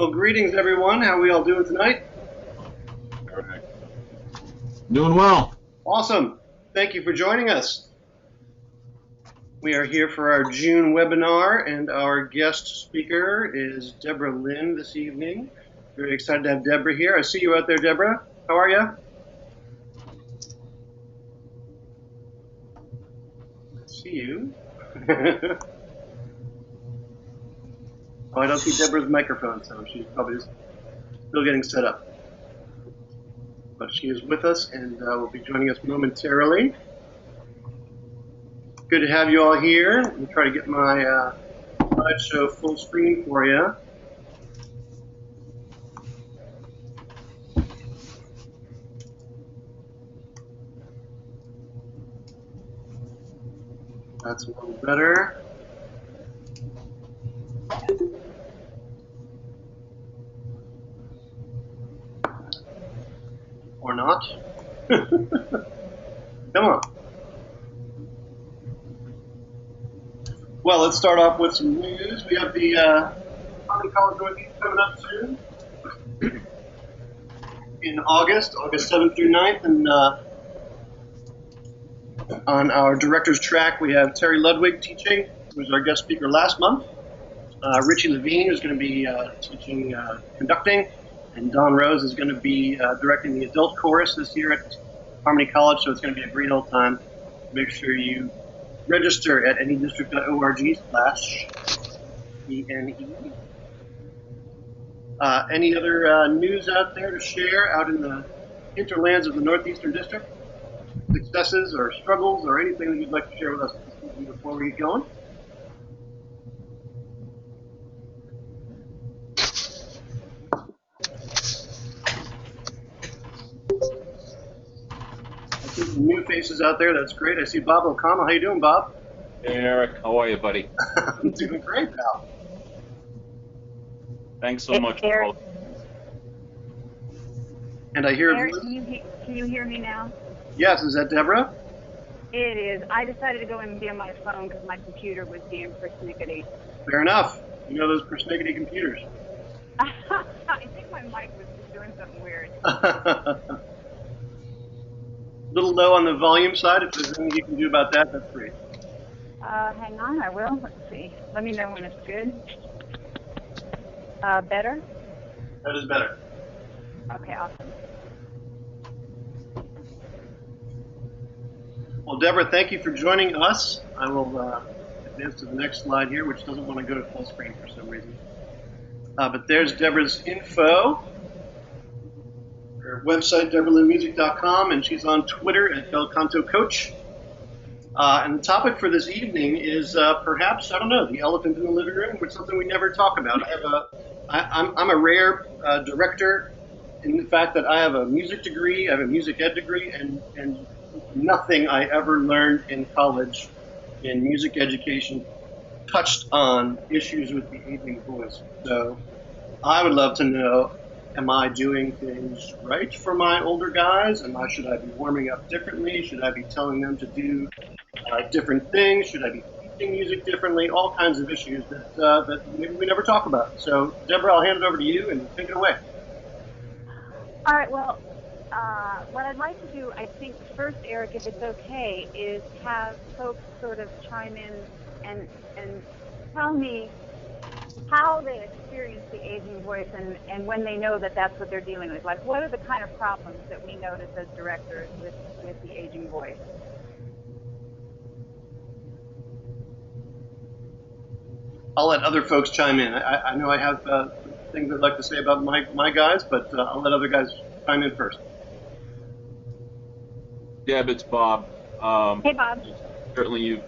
Well, greetings, everyone. How are we all doing tonight? All right. Doing well. Awesome. Thank you for joining us. We are here for our June webinar, and our guest speaker is Debra Lynn this evening. Very excited to have Debra here. I see you out there, Debra. How are you? I see you. Oh, I don't see Debra's microphone, so she's probably just still getting set up. But she is with us and will be joining us momentarily. Good to have you all here. Let me try to get my slideshow full screen for you. That's a little better. Or not. Come on. Well, let's start off with some news. We have the Harmony College Northeast coming up soon in August 7th through 9th. And on our director's track, we have Terry Ludwig teaching, who was our guest speaker last month. Richie Levine is going to be teaching conducting. And Don Rose is going to be directing the adult chorus this year at Harmony College, so it's going to be a great old time. Make sure you register at anydistrict.org/ENE. Any other news out there to share out in the hinterlands of the Northeastern District? Successes or struggles or anything that you'd like to share with us before we get going? Some new faces out there. That's great. I see Bob O'Connell. How you doing, Bob? Hey, Eric. How are you, buddy? I'm doing great, pal. Thanks so much. Eric. And I hear... Eric, can you hear me now? Yes. Is that Debra? It is. I decided to go and be on my phone because my computer was being persnickety. Fair enough. You know those persnickety computers. I think my mic was just doing something weird. A little low on the volume side. If there's anything you can do about that, that's great. Hang on, I will. Let's see. Let me know when it's good. Better? That is better. Okay, awesome. Well, Debra, thank you for joining us. I will advance to the next slide here, which doesn't want to go to full screen for some reason. But there's Debra's info. Her website, DebraLynnMusic.com, and she's on Twitter at Bel Canto Coach. And the topic for this evening is perhaps, I don't know, the elephant in the living room, which is something we never talk about. I'm a rare director in the fact that I have a music degree, I have a music ed degree, and nothing I ever learned in college in music education touched on issues with the aging voice. So I would love to know, am I doing things right for my older guys? Should I be warming up differently? Should I be telling them to do different things? Should I be teaching music differently? All kinds of issues that maybe we never talk about. So, Debra, I'll hand it over to you and take it away. All right, well, what I'd like to do, I think, first, Eric, if it's okay, is have folks sort of chime in and tell me how they experience the aging voice and when they know that that's what they're dealing with. Like, what are the kind of problems that we notice as directors with the aging voice? I'll let other folks chime in. I know I have things I'd like to say about my guys, but I'll let other guys chime in first. Deb, it's Bob. Hey, Bob. Certainly you've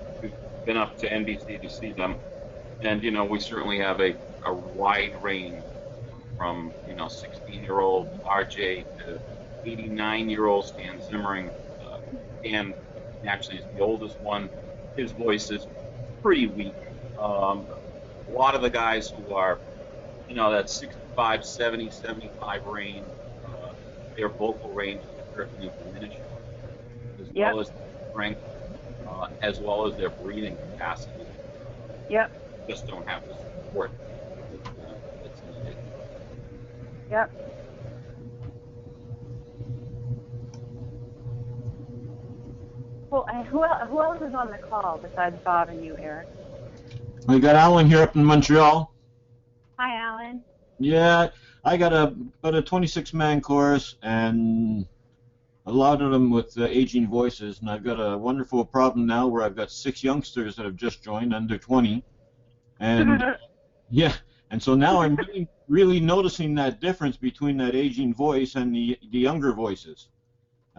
been up to NBC to see them. And, we certainly have a wide range from, 16-year-old RJ to 89-year-old Stan Zimmering. Dan actually is the oldest one. His voice is pretty weak. A lot of the guys who are, that 65, 70, 75 range, their vocal range is certainly diminishing, as well as strength, as well as their breathing capacity. Yep. Just don't have the support that's needed. Yep. Well, who else is on the call besides Bob and you, Eric? We got Alan here up in Montreal. Hi, Alan. Yeah, I got about a 26-man chorus, and a lot of them with aging voices, and I've got a wonderful problem now where I've got 6 youngsters that have just joined, under 20, and yeah, and so now I'm really noticing that difference between that aging voice and the younger voices.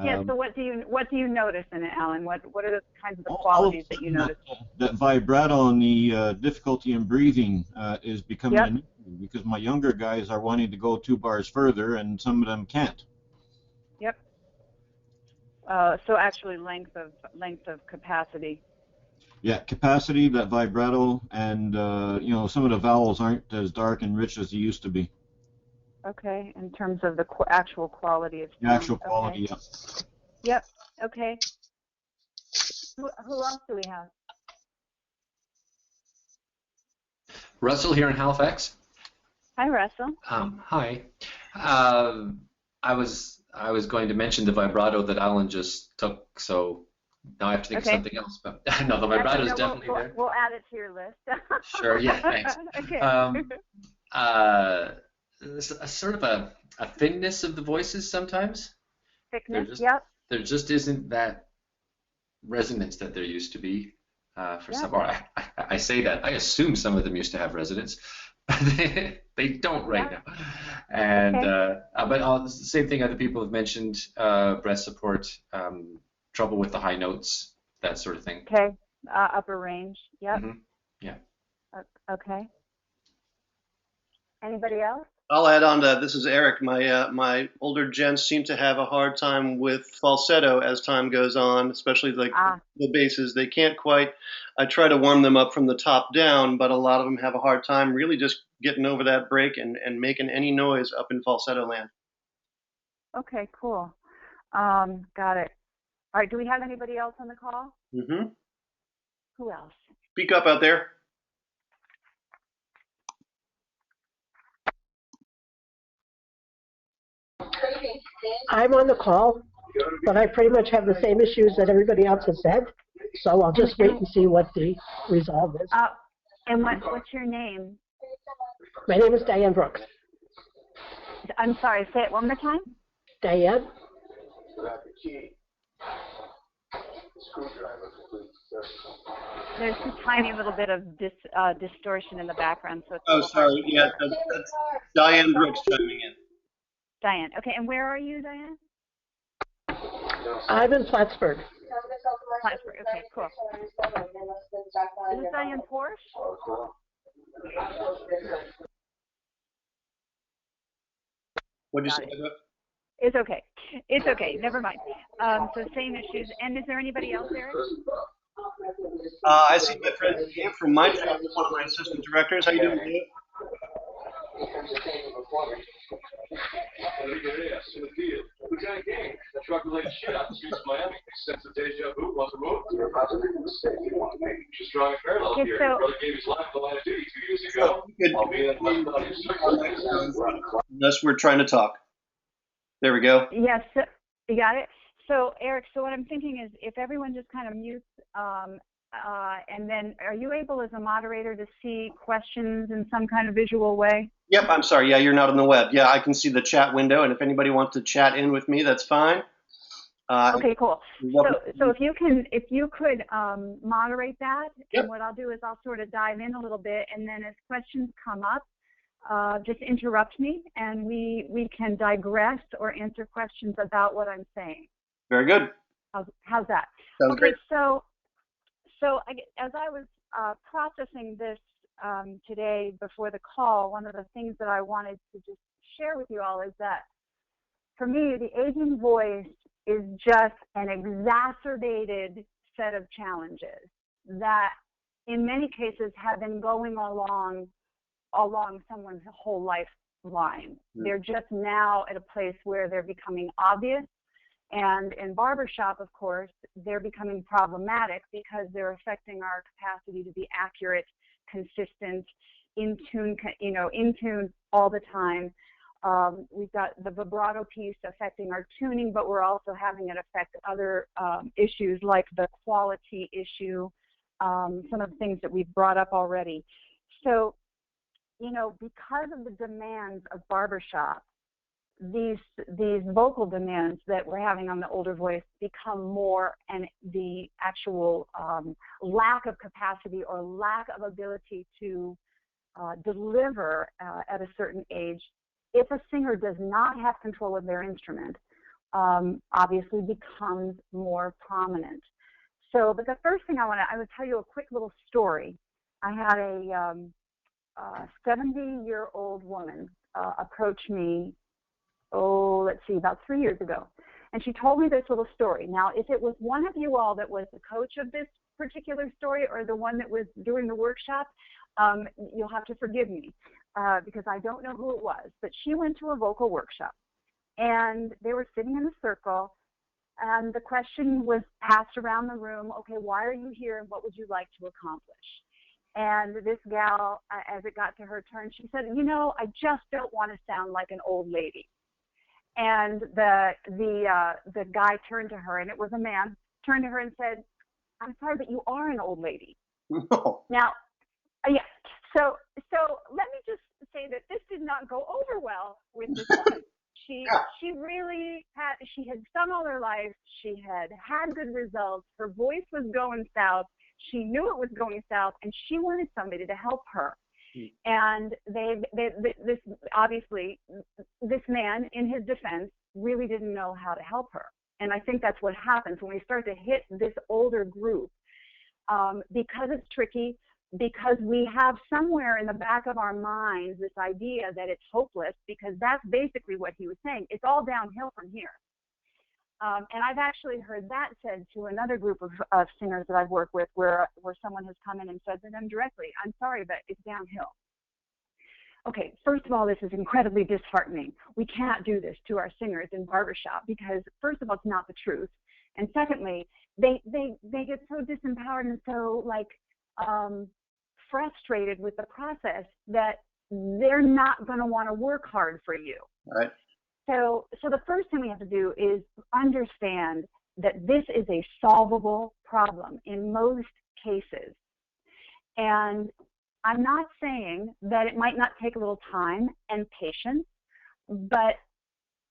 Yeah. So what do you notice in it, Alan? What are the kinds of the all qualities of that you notice? That vibrato and the difficulty in breathing is becoming Yep. an issue because my younger guys are wanting to go 2 bars further, and some of them can't. Yep. So actually, length of capacity. Yeah, capacity, that vibrato, and you know, some of the vowels aren't as dark and rich as they used to be. Okay. In terms of the actual quality of The sound. actual quality. Okay. Yep. Okay. Who else do we have? Russell here in Halifax. Hi, Russell. Hi. I was going to mention the vibrato that Alan just took, so now I have to think of something else. But no, the vibrato is definitely there. We'll add it to your list. Sure. Yeah. Thanks. Okay. A sort of a thinness of the voices sometimes. Thickness. Yep. There just isn't that resonance that there used to be. For some, or I say that, I assume some of them used to have resonance. They don't right now. And but the same thing other people have mentioned: breath support, trouble with the high notes, that sort of thing. Okay, upper range. Yep. Mm-hmm. Yeah. Okay. Anybody else? I'll add on to that. This is Eric. My older gents seem to have a hard time with falsetto as time goes on, especially like the basses. They can't quite. I try to warm them up from the top down, but a lot of them have a hard time really just getting over that break and making any noise up in falsetto land. Okay, cool. Got it. All right. Do we have anybody else on the call? Mm-hmm. Who else? Speak up out there. I'm on the call, but I pretty much have the same issues that everybody else has said, so I'll just wait and see what the resolve is. And what's your name? My name is Diane Brooks. I'm sorry, say it one more time. Diane. There's a tiny little bit of distortion in the background. So it's sorry. Yeah, that's Diane Brooks chiming in. Diane. Okay, and where are you, Diane? I'm in Plattsburgh. Plattsburgh. Okay, cool. Is this Diane Porsche? What'd you say? It's okay. It's okay. Never mind. So same issues. And is there anybody else there? I see my friend Dave from my job, one of my assistant directors. How you doing, Dave? Unless we're trying to talk. There we go. Yes, you got it. So, Eric, so what I'm thinking is if everyone just kind of mutes, and then are you able as a moderator to see questions in some kind of visual way? Yep, I'm sorry. Yeah, you're not on the web. Yeah, I can see the chat window, and if anybody wants to chat in with me, that's fine. Okay, cool. So if you could moderate that, and what I'll do is I'll sort of dive in a little bit, and then as questions come up, just interrupt me, and we can digress or answer questions about what I'm saying. Very good. How's that? Sounds great. So as I was processing this today before the call, one of the things that I wanted to just share with you all is that for me, the aging voice is just an exacerbated set of challenges that in many cases have been going along someone's whole lifeline. They're just now at a place where they're becoming obvious. And in barbershop, of course, they're becoming problematic because they're affecting our capacity to be accurate, consistent, in tune all the time. We've got the vibrato piece affecting our tuning, but we're also having it affect other issues like the quality issue, some of the things that we've brought up already. So, you know, because of the demands of barbershop, these vocal demands that we're having on the older voice become more, and the actual lack of capacity or lack of ability to deliver at a certain age, if a singer does not have control of their instrument, obviously becomes more prominent. So, but the first thing I would tell you a quick little story. I had a 70-year-old woman approach me, about 3 years ago. And she told me this little story. Now, if it was one of you all that was the coach of this particular story or the one that was doing the workshop, you'll have to forgive me because I don't know who it was. But she went to a vocal workshop, and they were sitting in a circle, and the question was passed around the room, okay, why are you here and what would you like to accomplish? And this gal, as it got to her turn, she said, you know, I just don't want to sound like an old lady. And the guy turned to her, and it was a man, turned to her and said, I'm sorry, but you are an old lady. No. Now, yeah, so let me just say that this did not go over well with this woman. She really had, she had sung all her life, she had good results, her voice was going south, she knew it was going south, and she wanted somebody to help her. And this obviously, this man, in his defense, really didn't know how to help her. And I think that's what happens when we start to hit this older group, because it's tricky, because we have somewhere in the back of our minds this idea that it's hopeless, because that's basically what he was saying. It's all downhill from here. And I've actually heard that said to another group of singers that I've worked with, where someone has come in and said to them directly, I'm sorry, but it's downhill. Okay, first of all, this is incredibly disheartening. We can't do this to our singers in barbershop because, first of all, it's not the truth. And secondly, they get so disempowered and so, like, frustrated with the process that they're not going to want to work hard for you. All right. So the first thing we have to do is understand that this is a solvable problem in most cases. And I'm not saying that it might not take a little time and patience, but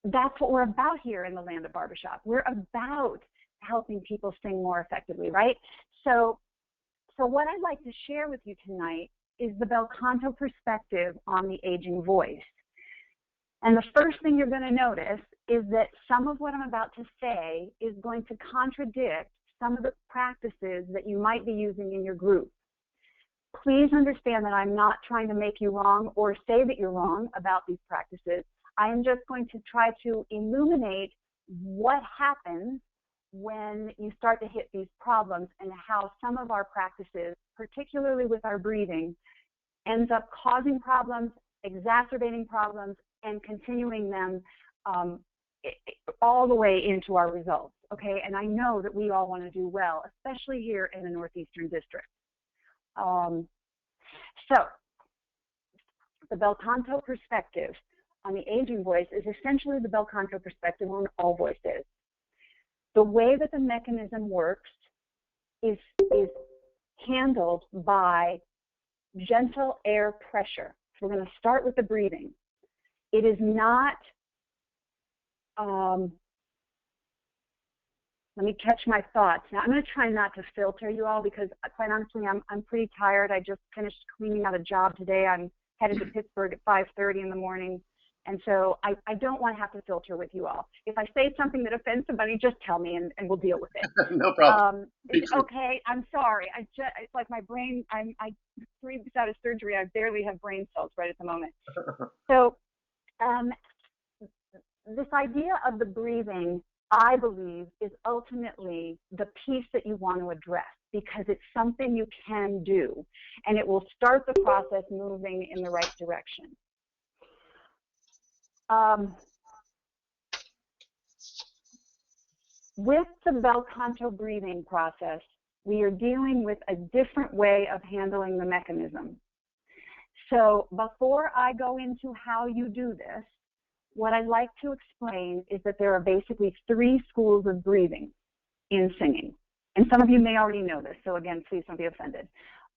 that's what we're about here in the land of barbershop. We're about helping people sing more effectively, right? So what I'd like to share with you tonight is the bel canto perspective on the aging voice. And the first thing you're going to notice is that some of what I'm about to say is going to contradict some of the practices that you might be using in your group. Please understand that I'm not trying to make you wrong or say that you're wrong about these practices. I am just going to try to illuminate what happens when you start to hit these problems and how some of our practices, particularly with our breathing, ends up causing problems, exacerbating problems, and continuing them all the way into our results, okay? And I know that we all want to do well, especially here in the Northeastern District. So the bel canto perspective on the aging voice is essentially the bel canto perspective on all voices. The way that the mechanism works is handled by gentle air pressure. So we're going to start with the breathing. It is not, let me catch my thoughts. Now, I'm going to try not to filter you all because, quite honestly, I'm pretty tired. I just finished cleaning out a job today. I'm headed to Pittsburgh at 5:30 in the morning. And so I don't want to have to filter with you all. If I say something that offends somebody, just tell me and we'll deal with it. No problem. Okay, I'm sorry. It's like my brain, I'm 3 weeks out of surgery. I barely have brain cells right at the moment. So this idea of the breathing, I believe, is ultimately the piece that you want to address because it's something you can do, and it will start the process moving in the right direction. With the bel canto breathing process, we are dealing with a different way of handling the mechanism. So before I go into how you do this, what I'd like to explain is that there are basically 3 schools of breathing in singing. And some of you may already know this, so again, please don't be offended.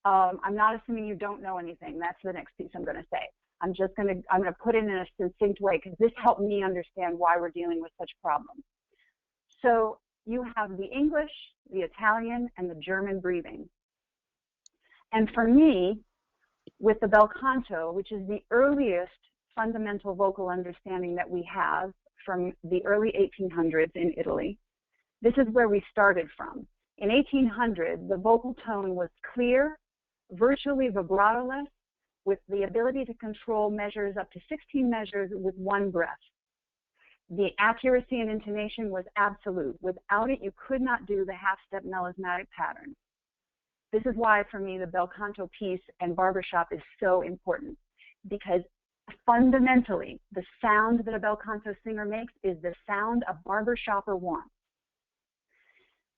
I'm not assuming you don't know anything. That's the next piece I'm going to say. I'm going to put it in a succinct way because this helped me understand why we're dealing with such problems. So you have the English, the Italian, and the German breathing. And for me, with the bel canto, which is the earliest fundamental vocal understanding that we have from the early 1800s in Italy, this is where we started from. In 1800, the vocal tone was clear, virtually vibrato-less, with the ability to control measures up to 16 measures with 1 breath. The accuracy and intonation was absolute. Without it, you could not do the half-step melismatic pattern. This is why, for me, the bel canto piece and barbershop is so important, because fundamentally, the sound that a bel canto singer makes is the sound a barbershopper wants.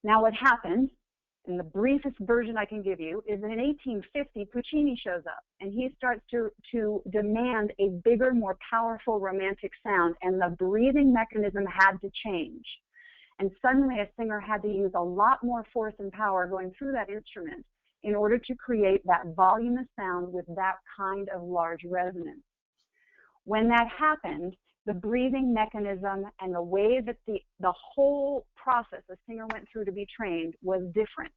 Now, what happened, and the briefest version I can give you, is that in 1850, Puccini shows up, and he starts to demand a bigger, more powerful romantic sound, and the breathing mechanism had to change. And suddenly a singer had to use a lot more force and power going through that instrument in order to create that volume of sound with that kind of large resonance. When that happened, the breathing mechanism and the way that the whole process a singer went through to be trained was different.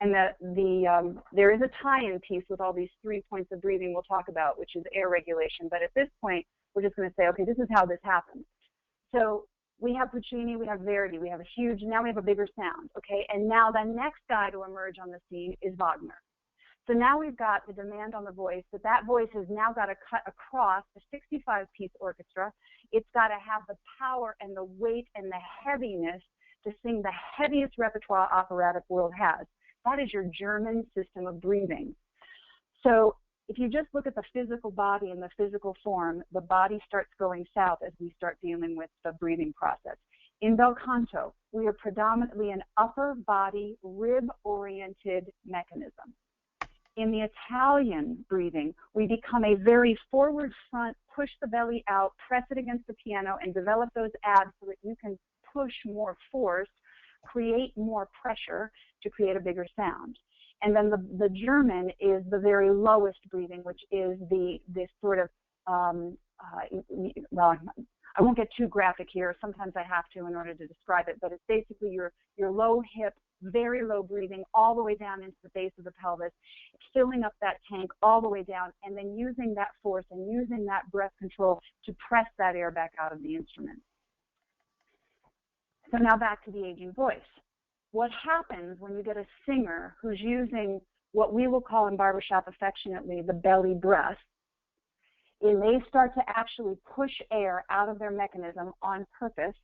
And there is a tie-in piece with all these 3 points of breathing we'll talk about, which is air regulation. But at this point, we're just going to say, okay, this is how this happens. So we have Puccini, we have Verdi, we have now we have a bigger sound, okay? And now the next guy to emerge on the scene is Wagner. So now we've got the demand on the voice, but that voice has now got to cut across a 65-piece orchestra. It's got to have the power and the weight and the heaviness to sing the heaviest repertoire operatic world has. That is your German system of breathing. So if you just look at the physical body and the physical form, the body starts going south as we start dealing with the breathing process. In bel canto, we are predominantly an upper body, rib-oriented mechanism. In the Italian breathing, we become a very forward front, push the belly out, press it against the piano, and develop those abs so that you can push more force, create more pressure to create a bigger sound. And then the German is the very lowest breathing, which is this sort of, well, I won't get too graphic here. Sometimes I have to in order to describe it, but it's basically your low hip, very low breathing all the way down into the base of the pelvis, filling up that tank all the way down, and then using that force and using that breath control to press that air back out of the instrument. So now back to the aging voice. What happens when you get a singer who's using what we will call in barbershop affectionately the belly breath, is they start to actually push air out of their mechanism on purpose.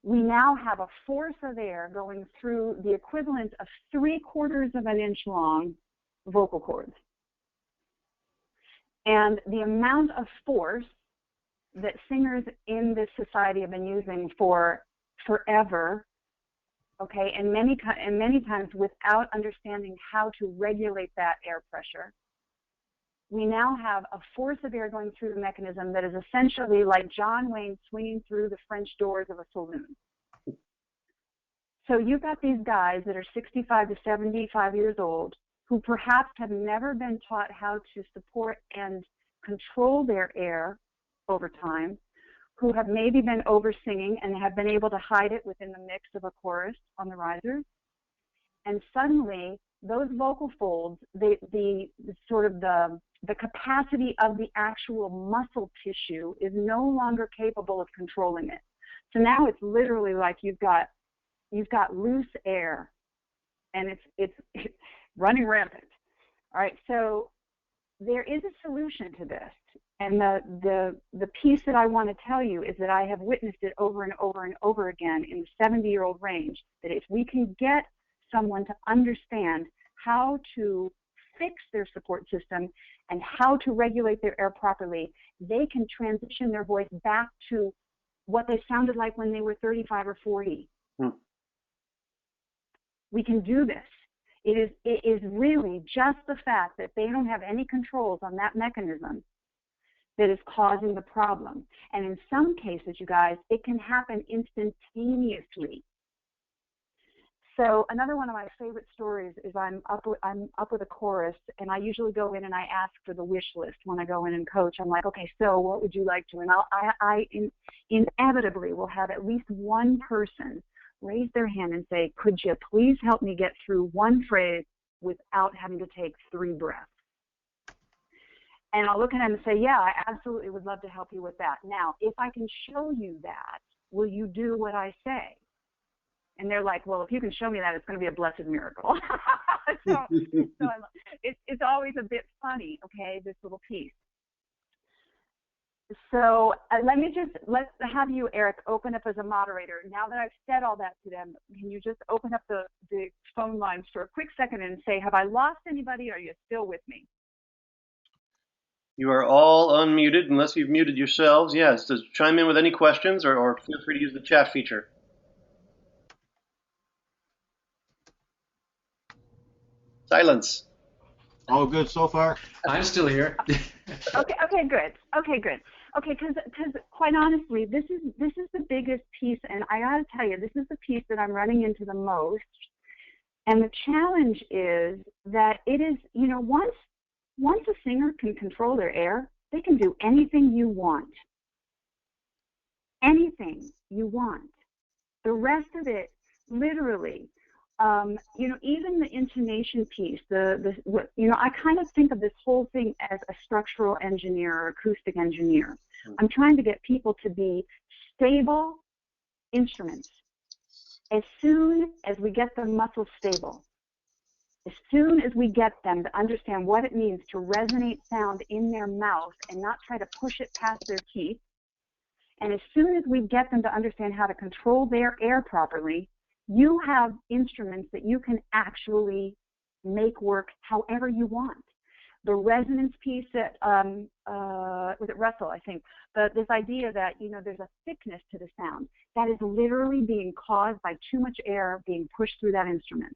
We now have a force of air going through the equivalent of 3/4 of an inch long vocal cords. And the amount of force that singers in this society have been using for forever, okay, and many times without understanding how to regulate that air pressure, we now have a force of air going through the mechanism that is essentially like John Wayne swinging through the French doors of a saloon. So you've got these guys that are 65 to 75 years old who perhaps have never been taught how to support and control their air over time, who have maybe been over-singing and have been able to hide it within the mix of a chorus on the risers. And suddenly, those vocal folds, the capacity of the actual muscle tissue is no longer capable of controlling it. So now it's literally like you've got loose air, and it's running rampant. All right, so there is a solution to this, and the piece that I want to tell you is that I have witnessed it over and over and over again in the 70-year-old range, that if we can get someone to understand how to fix their support system and how to regulate their air properly, they can transition their voice back to what they sounded like when they were 35 or 40. We can do this. It is really just the fact that they don't have any controls on that mechanism that is causing the problem. And in some cases, you guys, it can happen instantaneously. So another one of my favorite stories is I'm up with a chorus, and I usually go in and I ask for the wish list when I go in and coach. I'm like, okay, so what would you like to? And I inevitably will have at least one person raise their hand and say, could you please help me get through one phrase without having to take 3 breaths? And I'll look at them and say, yeah, I absolutely would love to help you with that. Now, if I can show you that, will you do what I say? And they're like, well, if you can show me that, it's going to be a blessed miracle. so it's always a bit funny, okay, this little piece. So let's have you, Eric, open up as a moderator. Now that I've said all that to them, can you just open up the phone lines for a quick second and say, have I lost anybody, or are you still with me? You are all unmuted unless you've muted yourselves. Yes, just chime in with any questions or feel free to use the chat feature. Silence. All good so far? I'm still here. Okay, good. Okay, because quite honestly, this is the biggest piece, and I got to tell you, this is the piece that I'm running into the most. And the challenge is that it is, you know, once a singer can control their air, they can do anything you want. Anything you want. The rest of it, literally. You know, even the intonation piece, you know, I kind of think of this whole thing as a structural engineer or acoustic engineer. I'm trying to get people to be stable instruments. As soon as we get the muscles stable, as soon as we get them to understand what it means to resonate sound in their mouth and not try to push it past their teeth, and as soon as we get them to understand how to control their air properly, you have instruments that you can actually make work however you want. The resonance piece that, was it Russell, I think, this idea that, you know, there's a thickness to the sound, that is literally being caused by too much air being pushed through that instrument.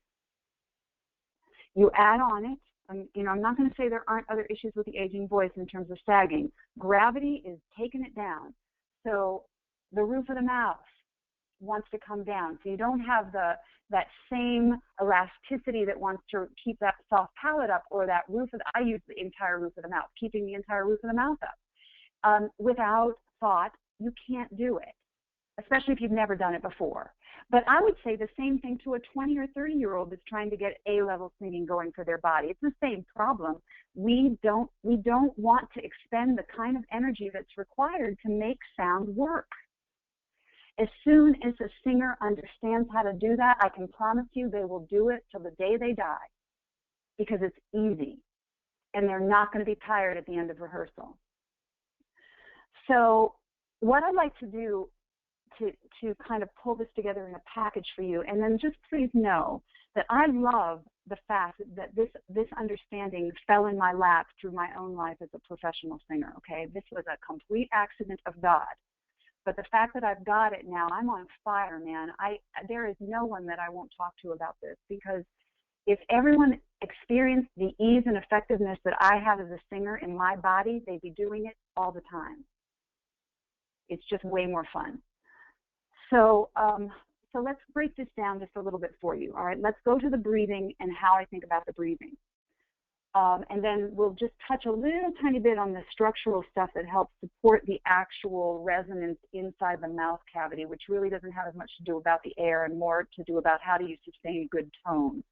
You add on it, you know, I'm not going to say there aren't other issues with the aging voice in terms of sagging. Gravity is taking it down. So the roof of the mouth wants to come down. So you don't have that same elasticity that wants to keep that soft palate up, or that I use the entire roof of the mouth, keeping the entire roof of the mouth up. Without thought, you can't do it, especially if you've never done it before. But I would say the same thing to a 20 or 30-year-old that's trying to get A-level singing going for their body. It's the same problem. We don't want to expend the kind of energy that's required to make sound work. As soon as a singer understands how to do that, I can promise you they will do it till the day they die, because it's easy, and they're not going to be tired at the end of rehearsal. So what I'd like to do to kind of pull this together in a package for you, and then just please know that I love the fact that this understanding fell in my lap through my own life as a professional singer, okay? This was a complete accident of God. But the fact that I've got it now, I'm on fire, man. There is no one that I won't talk to about this, because if everyone experienced the ease and effectiveness that I have as a singer in my body, they'd be doing it all the time. It's just way more fun. So let's break this down just a little bit for you. All right, let's go to the breathing and how I think about the breathing. And then we'll just touch a little tiny bit on the structural stuff that helps support the actual resonance inside the mouth cavity, which really doesn't have as much to do about the air and more to do about how do you sustain a good tone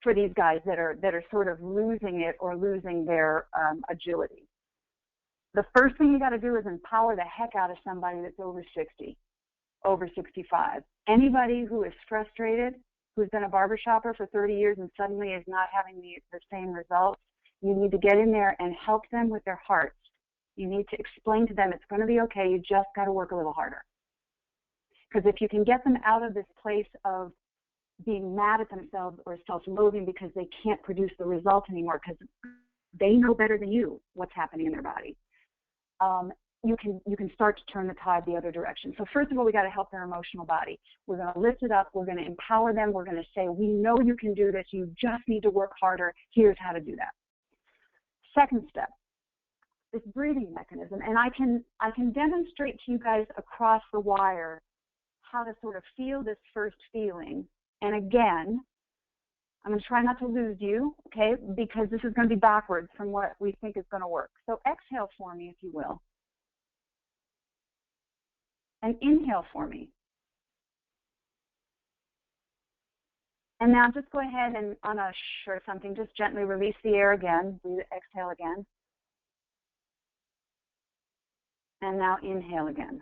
for these guys that are sort of losing it or losing their agility. The first thing you got to do is empower the heck out of somebody that's over 60, over 65. Anybody who is frustrated, who's been a barbershopper for 30 years and suddenly is not having the same results, you need to get in there and help them with their hearts. You need to explain to them it's going to be okay, you just got to work a little harder. Because if you can get them out of this place of being mad at themselves or self-loathing because they can't produce the result anymore because they know better than you what's happening in their body, you can start to turn the tide the other direction. So first of all, we got to help their emotional body. We're going to lift it up. We're going to empower them. We're going to say, we know you can do this. You just need to work harder. Here's how to do that. Second step, this breathing mechanism, and I can demonstrate to you guys across the wire how to sort of feel this first feeling. And again, I'm going to try not to lose you, okay, because this is going to be backwards from what we think is going to work. So exhale for me, if you will, and inhale for me. And now just go ahead and on a shh or something, just gently release the air again. Breathe, exhale again. And now inhale again.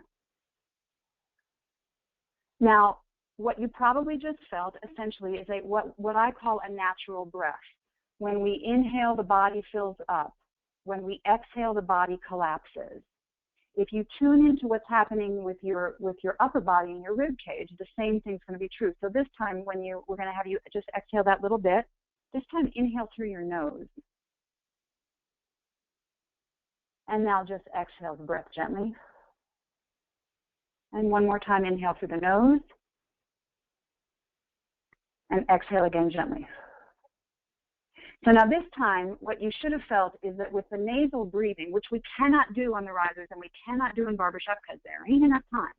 Now, what you probably just felt essentially is what I call a natural breath. When we inhale, the body fills up. When we exhale, the body collapses. If you tune into what's happening with your upper body and your rib cage, the same thing's going to be true. So this time, we're going to have you just exhale that little bit. This time, inhale through your nose. And now just exhale the breath gently. And one more time, inhale through the nose. And exhale again gently. So now this time, what you should have felt is that with the nasal breathing, which we cannot do on the risers and we cannot do in barbershop because there ain't enough time,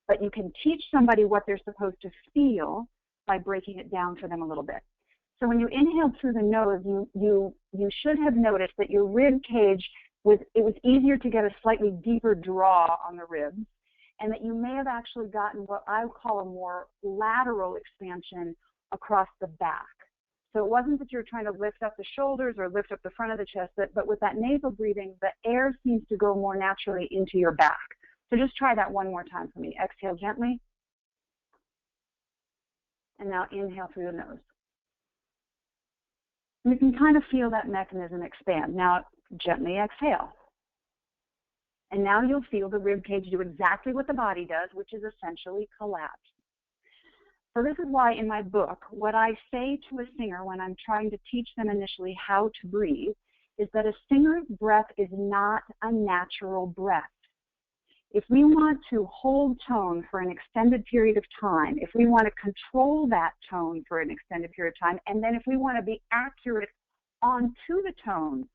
but you can teach somebody what they're supposed to feel by breaking it down for them a little bit. So when you inhaled through the nose, you should have noticed that your rib cage was easier to get a slightly deeper draw on the ribs, and that you may have actually gotten what I would call a more lateral expansion across the back. So it wasn't that you're trying to lift up the shoulders or lift up the front of the chest, but with that nasal breathing, the air seems to go more naturally into your back. So just try that one more time for me. Exhale gently. And now inhale through the nose. And you can kind of feel that mechanism expand. Now gently exhale. And now you'll feel the rib cage do exactly what the body does, which is essentially collapse. So this is why in my book, what I say to a singer when I'm trying to teach them initially how to breathe is that a singer's breath is not a natural breath. If we want to hold tone for an extended period of time, if we want to control that tone for an extended period of time, and then if we want to be accurate onto the tone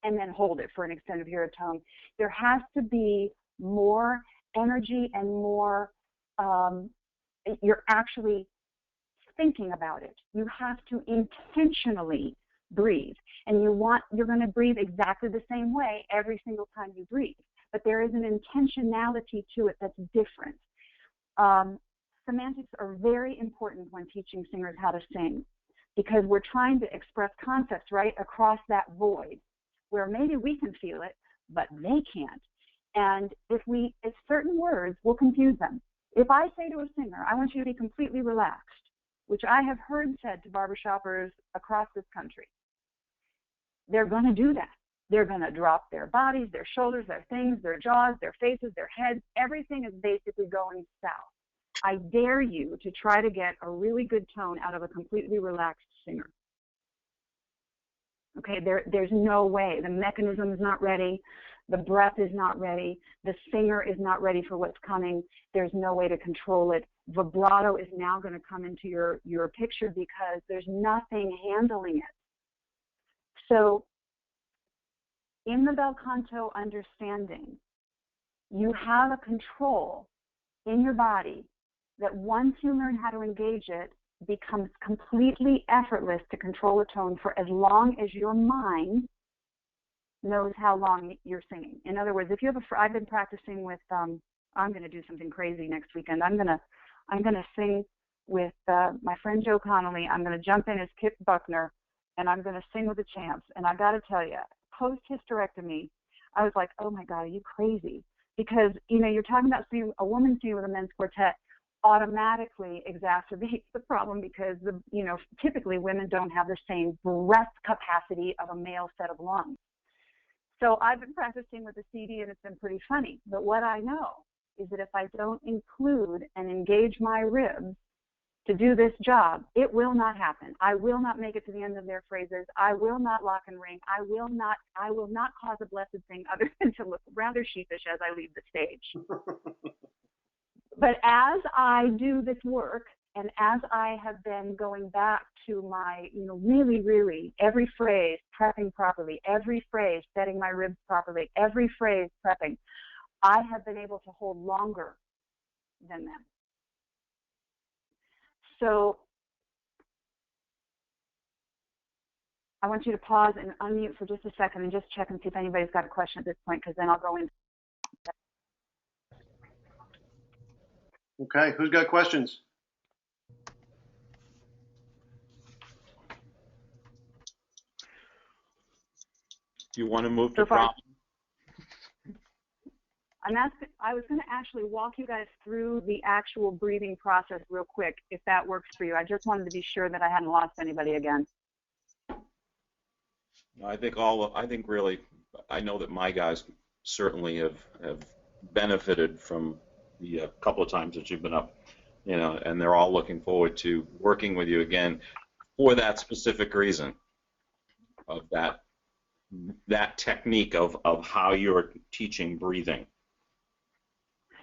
and then hold it for an extended period of time, there has to be more energy and more, you're actually thinking about it. You have to intentionally breathe. And you're going to breathe exactly the same way every single time you breathe. But there is an intentionality to it that's different. Semantics are very important when teaching singers how to sing, because we're trying to express concepts right across that void where maybe we can feel it, but they can't. And if certain words will confuse them. If I say to a singer, I want you to be completely relaxed, which I have heard said to barbershoppers across this country, they're going to do that. They're going to drop their bodies, their shoulders, their things, their jaws, their faces, their heads. Everything is basically going south. I dare you to try to get a really good tone out of a completely relaxed singer. Okay, there's no way. The mechanism is not ready. The breath is not ready. The singer is not ready for what's coming. There's no way to control it. Vibrato is now going to come into your picture because there's nothing handling it. So in the bel canto understanding, you have a control in your body that once you learn how to engage it, becomes completely effortless to control a tone for as long as your mind knows how long you're singing. In other words, if you have I've been practicing with, I'm going to do something crazy next weekend. I'm going to sing with my friend Joe Connolly. I'm going to jump in as Kip Buckner, and I'm going to sing with the champs. And I got to tell you, post-hysterectomy, I was like, oh my God, are you crazy? Because, you're talking about a woman singing with a men's quartet automatically exacerbates the problem because, typically women don't have the same breath capacity of a male set of lungs. So I've been practicing with the CD, and it's been pretty funny. But what I know is that if I don't include and engage my ribs to do this job, it will not happen. I will not make it to the end of their phrases. I will not lock and ring. I will not cause a blessed thing other than to look rather sheepish as I leave the stage. But as I do this work, And as I have been going back to my, really, every phrase prepping properly, every phrase setting my ribs properly, every phrase prepping, I have been able to hold longer than them. So I want you to pause and unmute for just a second and just check and see if anybody's got a question at this point, because then I'll go in. Okay, who's got questions? Do you want to move to So far, problem? I was going to actually walk you guys through the actual breathing process real quick, if that works for you. I just wanted to be sure that I hadn't lost anybody again. I think really, I know that my guys certainly have benefited from the couple of times that you've been up, and they're all looking forward to working with you again for that specific reason of that technique of how you're teaching breathing.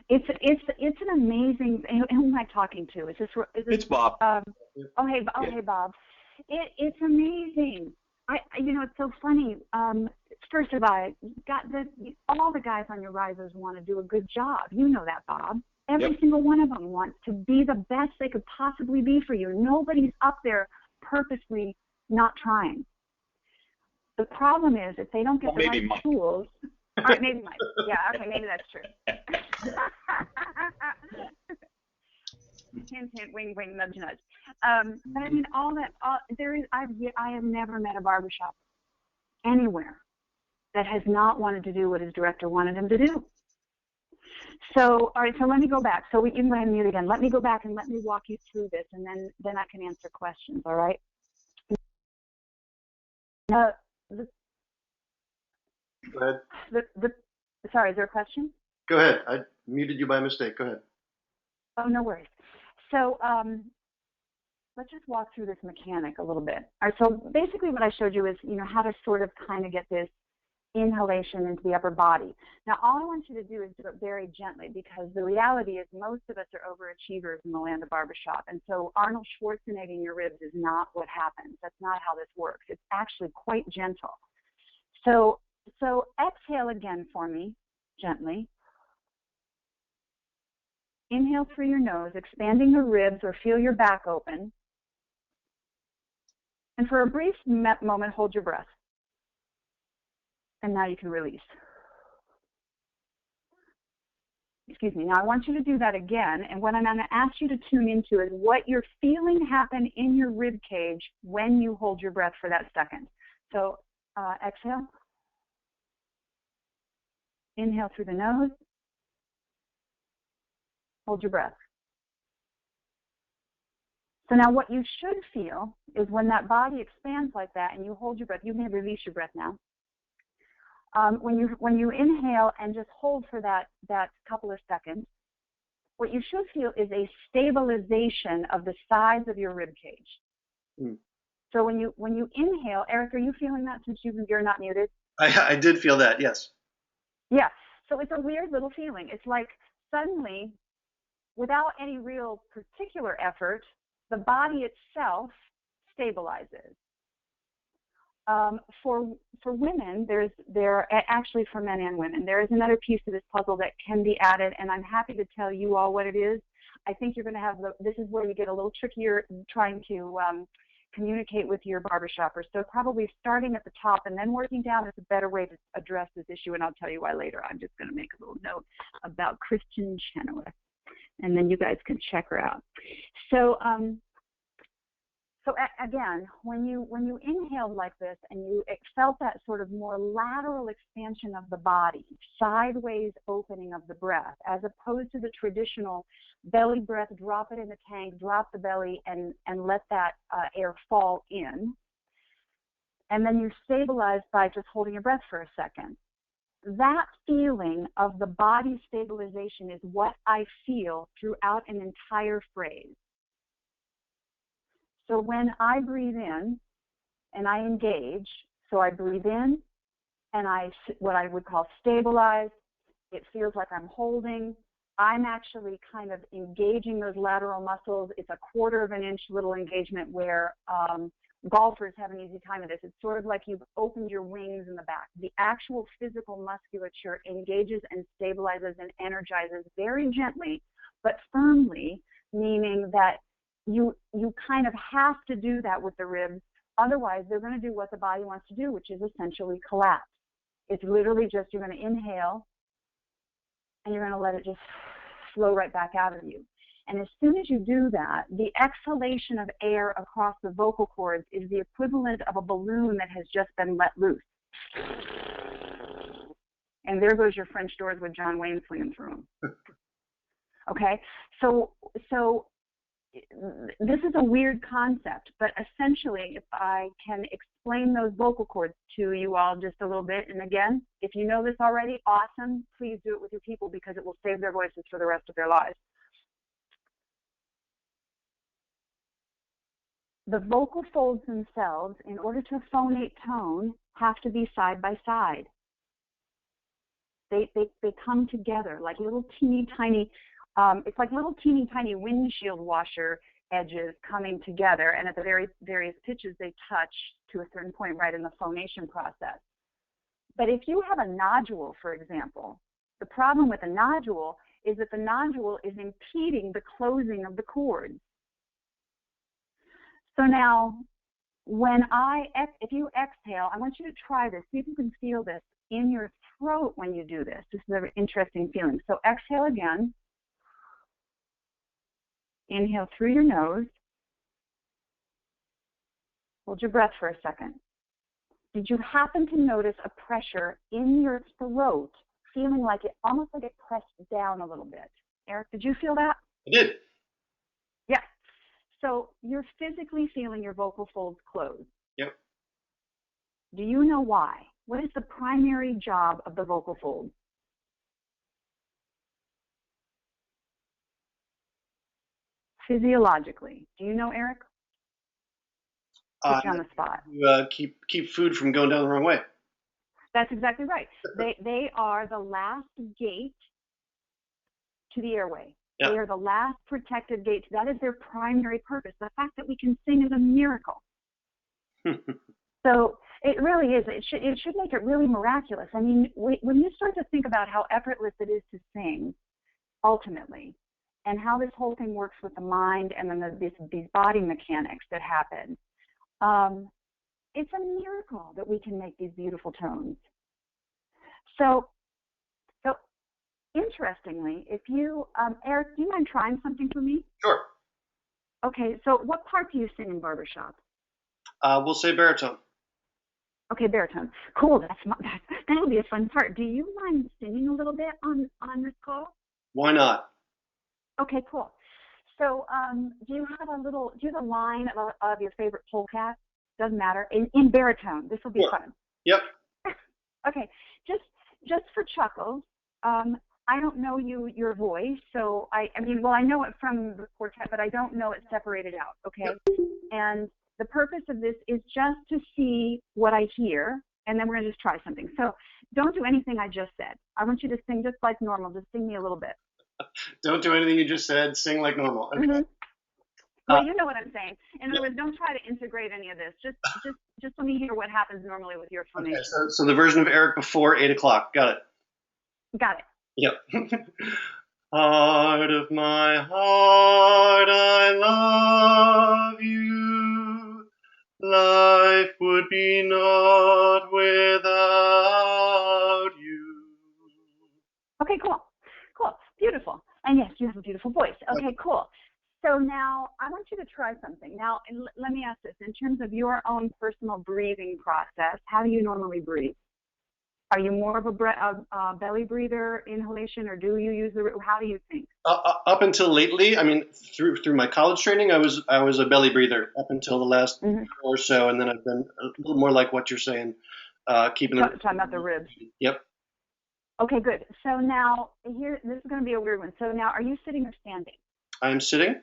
It's an amazing. Who am I talking to? It's Bob. Hey Bob. It's amazing. It's so funny. First of all, all the guys on your risers want to do a good job. You know that, Bob. Every single one of them wants to be the best they could possibly be for you. Nobody's up there purposely not trying. The problem is if they don't get the right tools. All right, maybe Mike. Yeah, okay, maybe that's true. Hint, hint, wing, wing, nudge, nudge. But I mean, I have never met a barbershop anywhere that has not wanted to do what his director wanted him to do. So, all right, so let me go back. So you can go ahead and mute again. Let me go back and let me walk you through this, and then I can answer questions, all right? Go ahead. Sorry, is there a question? Go ahead. I muted you by mistake. Go ahead. Oh, no worries. So let's just walk through this mechanic a little bit. All right, so basically what I showed you is, how to sort of kind of get this inhalation into the upper body. Now, all I want you to do is do it very gently, because the reality is most of us are overachievers in the land of barbershop. And so Arnold Schwarzenegger your ribs is not what happens. That's not how this works. It's actually quite gentle. So exhale again for me, gently. Inhale through your nose, expanding the ribs, or feel your back open. And for a brief moment, hold your breath. And now you can release. Excuse me. Now I want you to do that again. And what I'm going to ask you to tune into is what you're feeling happen in your rib cage when you hold your breath for that second. So exhale. Inhale through the nose. Hold your breath. So now what you should feel is when that body expands like that and you hold your breath, you may release your breath now. When you inhale and just hold for that couple of seconds, what you should feel is a stabilization of the size of your rib cage. Mm. So when you inhale, Eric, are you feeling that since you're not muted? I did feel that, yes. Yeah. So it's a weird little feeling. It's like suddenly, without any real particular effort, the body itself stabilizes. For women, actually for men and women, there is another piece to this puzzle that can be added, and I'm happy to tell you all what it is. I think you're going to have this is where you get a little trickier trying to communicate with your barbershoppers. So probably starting at the top and then working down is a better way to address this issue, and I'll tell you why later. I'm just going to make a little note about Kristen Chenoweth, and then you guys can check her out. So again, when you inhaled like this and you felt that sort of more lateral expansion of the body, sideways opening of the breath, as opposed to the traditional belly breath, drop it in the tank, drop the belly, and let that air fall in. And then you stabilize by just holding your breath for a second. That feeling of the body stabilization is what I feel throughout an entire phrase. So when I breathe in and I engage, so I breathe in and what I would call stabilize, it feels like I'm holding, I'm actually kind of engaging those lateral muscles. It's a 1/4 of an inch little engagement where golfers have an easy time of this. It's sort of like you've opened your wings in the back. The actual physical musculature engages and stabilizes and energizes very gently, but firmly, meaning that you kind of have to do that with the ribs. Otherwise, they're going to do what the body wants to do, which is essentially collapse. It's literally just you're going to inhale, and you're going to let it just flow right back out of you. And as soon as you do that, the exhalation of air across the vocal cords is the equivalent of a balloon that has just been let loose. And there goes your French doors with John Wayne swinging through them. Okay? So this is a weird concept, but essentially, if I can explain those vocal cords to you all just a little bit, and again, if you know this already, awesome, please do it with your people because it will save their voices for the rest of their lives. The vocal folds themselves, in order to phonate tone, have to be side by side. They come together like little teeny tiny, it's like little teeny tiny windshield washer edges coming together, and at the various pitches they touch to a certain point right in the phonation process. But if you have a nodule, for example, the problem with a nodule is that the nodule is impeding the closing of the cords. So now, if you exhale, I want you to try this. See if you can feel this in your throat when you do this. This is an interesting feeling. So exhale again. Inhale through your nose. Hold your breath for a second. Did you happen to notice a pressure in your throat, feeling like it, almost like it pressed down a little bit? Eric, did you feel that? I did. Yeah. So you're physically feeling your vocal folds close. Yep. Do you know why? What is the primary job of the vocal folds? Physiologically. Do you know, Eric? Put you on the spot. Keep food from going down the wrong way. That's exactly right. They are the last gate to the airway. Yep. They are the last protected gate. That is their primary purpose. The fact that we can sing is a miracle. So it really is. It should make it really miraculous. I mean, when you start to think about how effortless it is to sing, ultimately, and how this whole thing works with the mind and then these body mechanics that happen, it's a miracle that we can make these beautiful tones. So interestingly, if you, Eric, do you mind trying something for me? Sure. Okay, so what part do you sing in barbershop? We'll say baritone. Okay, baritone. Cool, that'll be a fun part. Do you mind singing a little bit on this call? Why not? Okay, cool. So do you have a line of your favorite polecat? Doesn't matter. In baritone. This will be fun. Yep. Okay, just for chuckles, I don't know your voice, so I know it from the quartet, but I don't know it separated out, okay? Yep. And the purpose of this is just to see what I hear, and then we're going to just try something. So don't do anything I just said. I want you to sing just like normal. Just sing me a little bit. Don't do anything you just said. Sing like normal. Okay. Mm-hmm. Well, you know what I'm saying. In other words, don't try to integrate any of this. Just let me hear what happens normally with your phonation. Okay, so the version of Eric before 8 o'clock. Got it. Got it. Yep. Heart of my heart, I love you. Life would be naught without you. Okay, cool. Cool. Beautiful. And yes, you have a beautiful voice. Okay, cool. So now I want you to try something. Now, let me ask this. In terms of your own personal breathing process, how do you normally breathe? Are you more of a belly breather inhalation, or do you use how do you think? Up until lately, I mean, through my college training, I was a belly breather up until the last year or so, and then I've been a little more like what you're saying, keeping the talking about the ribs. Yep. Okay, good. So now this is going to be a weird one. So now, are you sitting or standing? I'm sitting.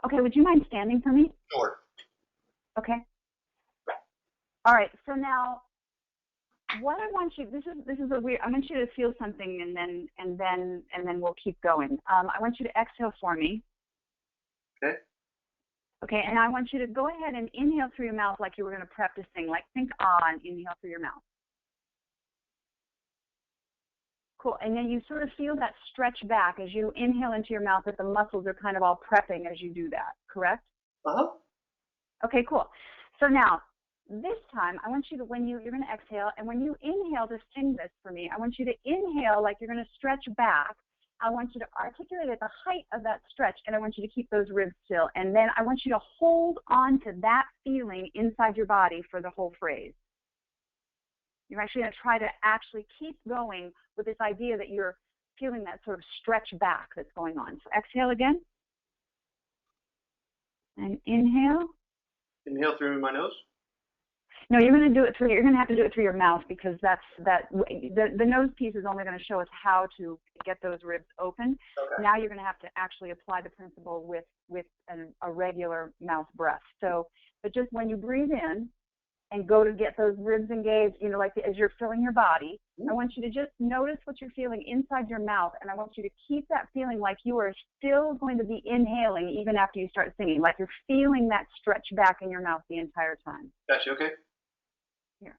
Okay, would you mind standing for me? Sure. Okay. All right. So now, what I want you, this is a weird, I want you to feel something and then we'll keep going. I want you to exhale for me. Okay. Okay, and I want you to go ahead and inhale through your mouth like you were going to prep to sing. Like think ah and inhale through your mouth. Cool, and then you sort of feel that stretch back as you inhale into your mouth, that the muscles are kind of all prepping as you do that, correct? Uh-huh. Okay, cool. So now, this time, I want you to, you're going to exhale, and when you inhale to sing this for me, I want you to inhale like you're going to stretch back. I want you to articulate at the height of that stretch, and I want you to keep those ribs still. And then I want you to hold on to that feeling inside your body for the whole phrase. You're actually going to try to actually keep going with this idea that you're feeling that sort of stretch back that's going on. So exhale again. And inhale. Inhale through my nose. No, you're going to do it through. You're going to have to do it through your mouth because the nose piece is only going to show us how to get those ribs open. Okay. Now you're going to have to actually apply the principle with a regular mouth breath. So, but just when you breathe in and go to get those ribs engaged, you know, like as you're filling your body, I want you to just notice what you're feeling inside your mouth, and I want you to keep that feeling like you are still going to be inhaling even after you start singing, like you're feeling that stretch back in your mouth the entire time. Gotcha, okay. Here.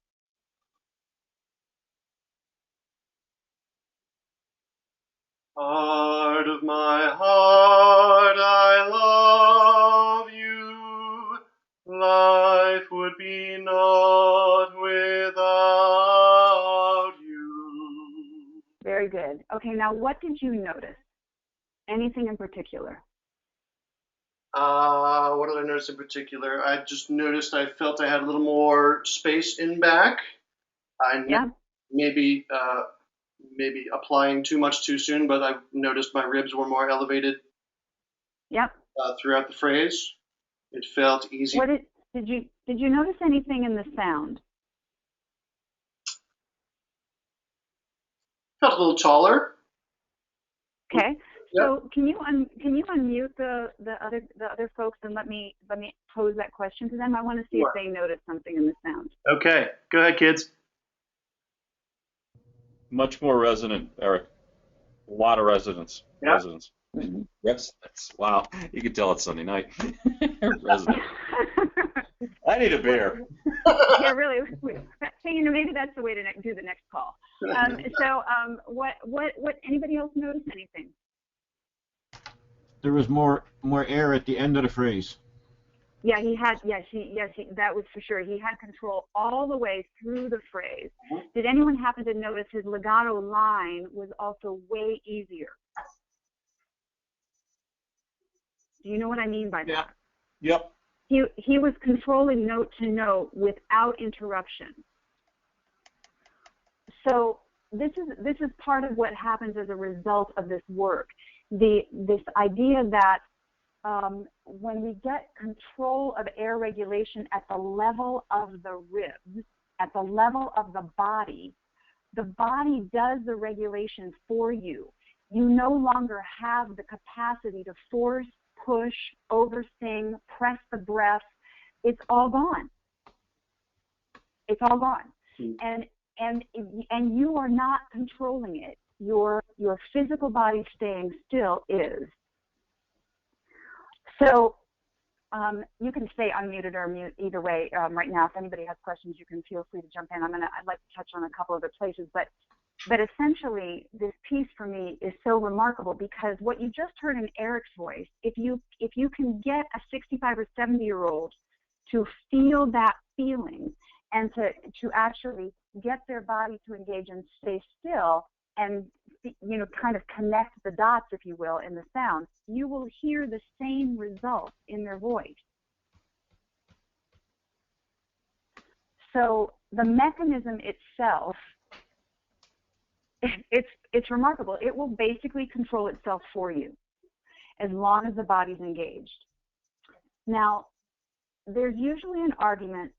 Heart of my heart, I love you. Life would be naught without you. Very good. Okay, now what did you notice? Anything in particular? What did I notice in particular? I just noticed I felt I had a little more space in back. Maybe applying too much too soon, but I noticed my ribs were more elevated. Yep. Throughout the phrase. It felt easy. What did you notice anything in the sound? Felt a little taller. Okay. Yep. So can you unmute the other folks and let me pose that question to them? I want to see if they notice something in the sound. Okay. Go ahead, kids. Much more resonant, Eric. A lot of resonance. Yeah. Resonance. Resonance. Wow. You can tell it's Sunday night. Resonant. I need a beer. Yeah, really. So, you know, maybe that's the way to do the next call. What? Anybody else notice anything? There was more air at the end of the phrase. Yeah, he had. Yes, that was for sure. He had control all the way through the phrase. Did anyone happen to notice his legato line was also way easier? Do you know what I mean by that? Yep. He was controlling note to note without interruption. So this is part of what happens as a result of this work. This idea that when we get control of air regulation at the level of the ribs, at the level of the body does the regulation for you. You no longer have the capacity to force, push, oversing, press the breath. It's all gone. It's all gone. And you are not controlling it. Your physical body staying still is. So you can stay unmuted or mute either way right now. If anybody has questions, you can feel free to jump in. I'd like to touch on a couple other places, but essentially this piece for me is so remarkable because what you just heard in Eric's voice, if you can get a 65 or 70-year-old to feel that feeling and to actually get their body to engage and stay still and, you know, kind of connect the dots, if you will, in the sound, you will hear the same results in their voice. So the mechanism itself, it's remarkable. It will basically control itself for you as long as the body's engaged. Now, there's usually an argument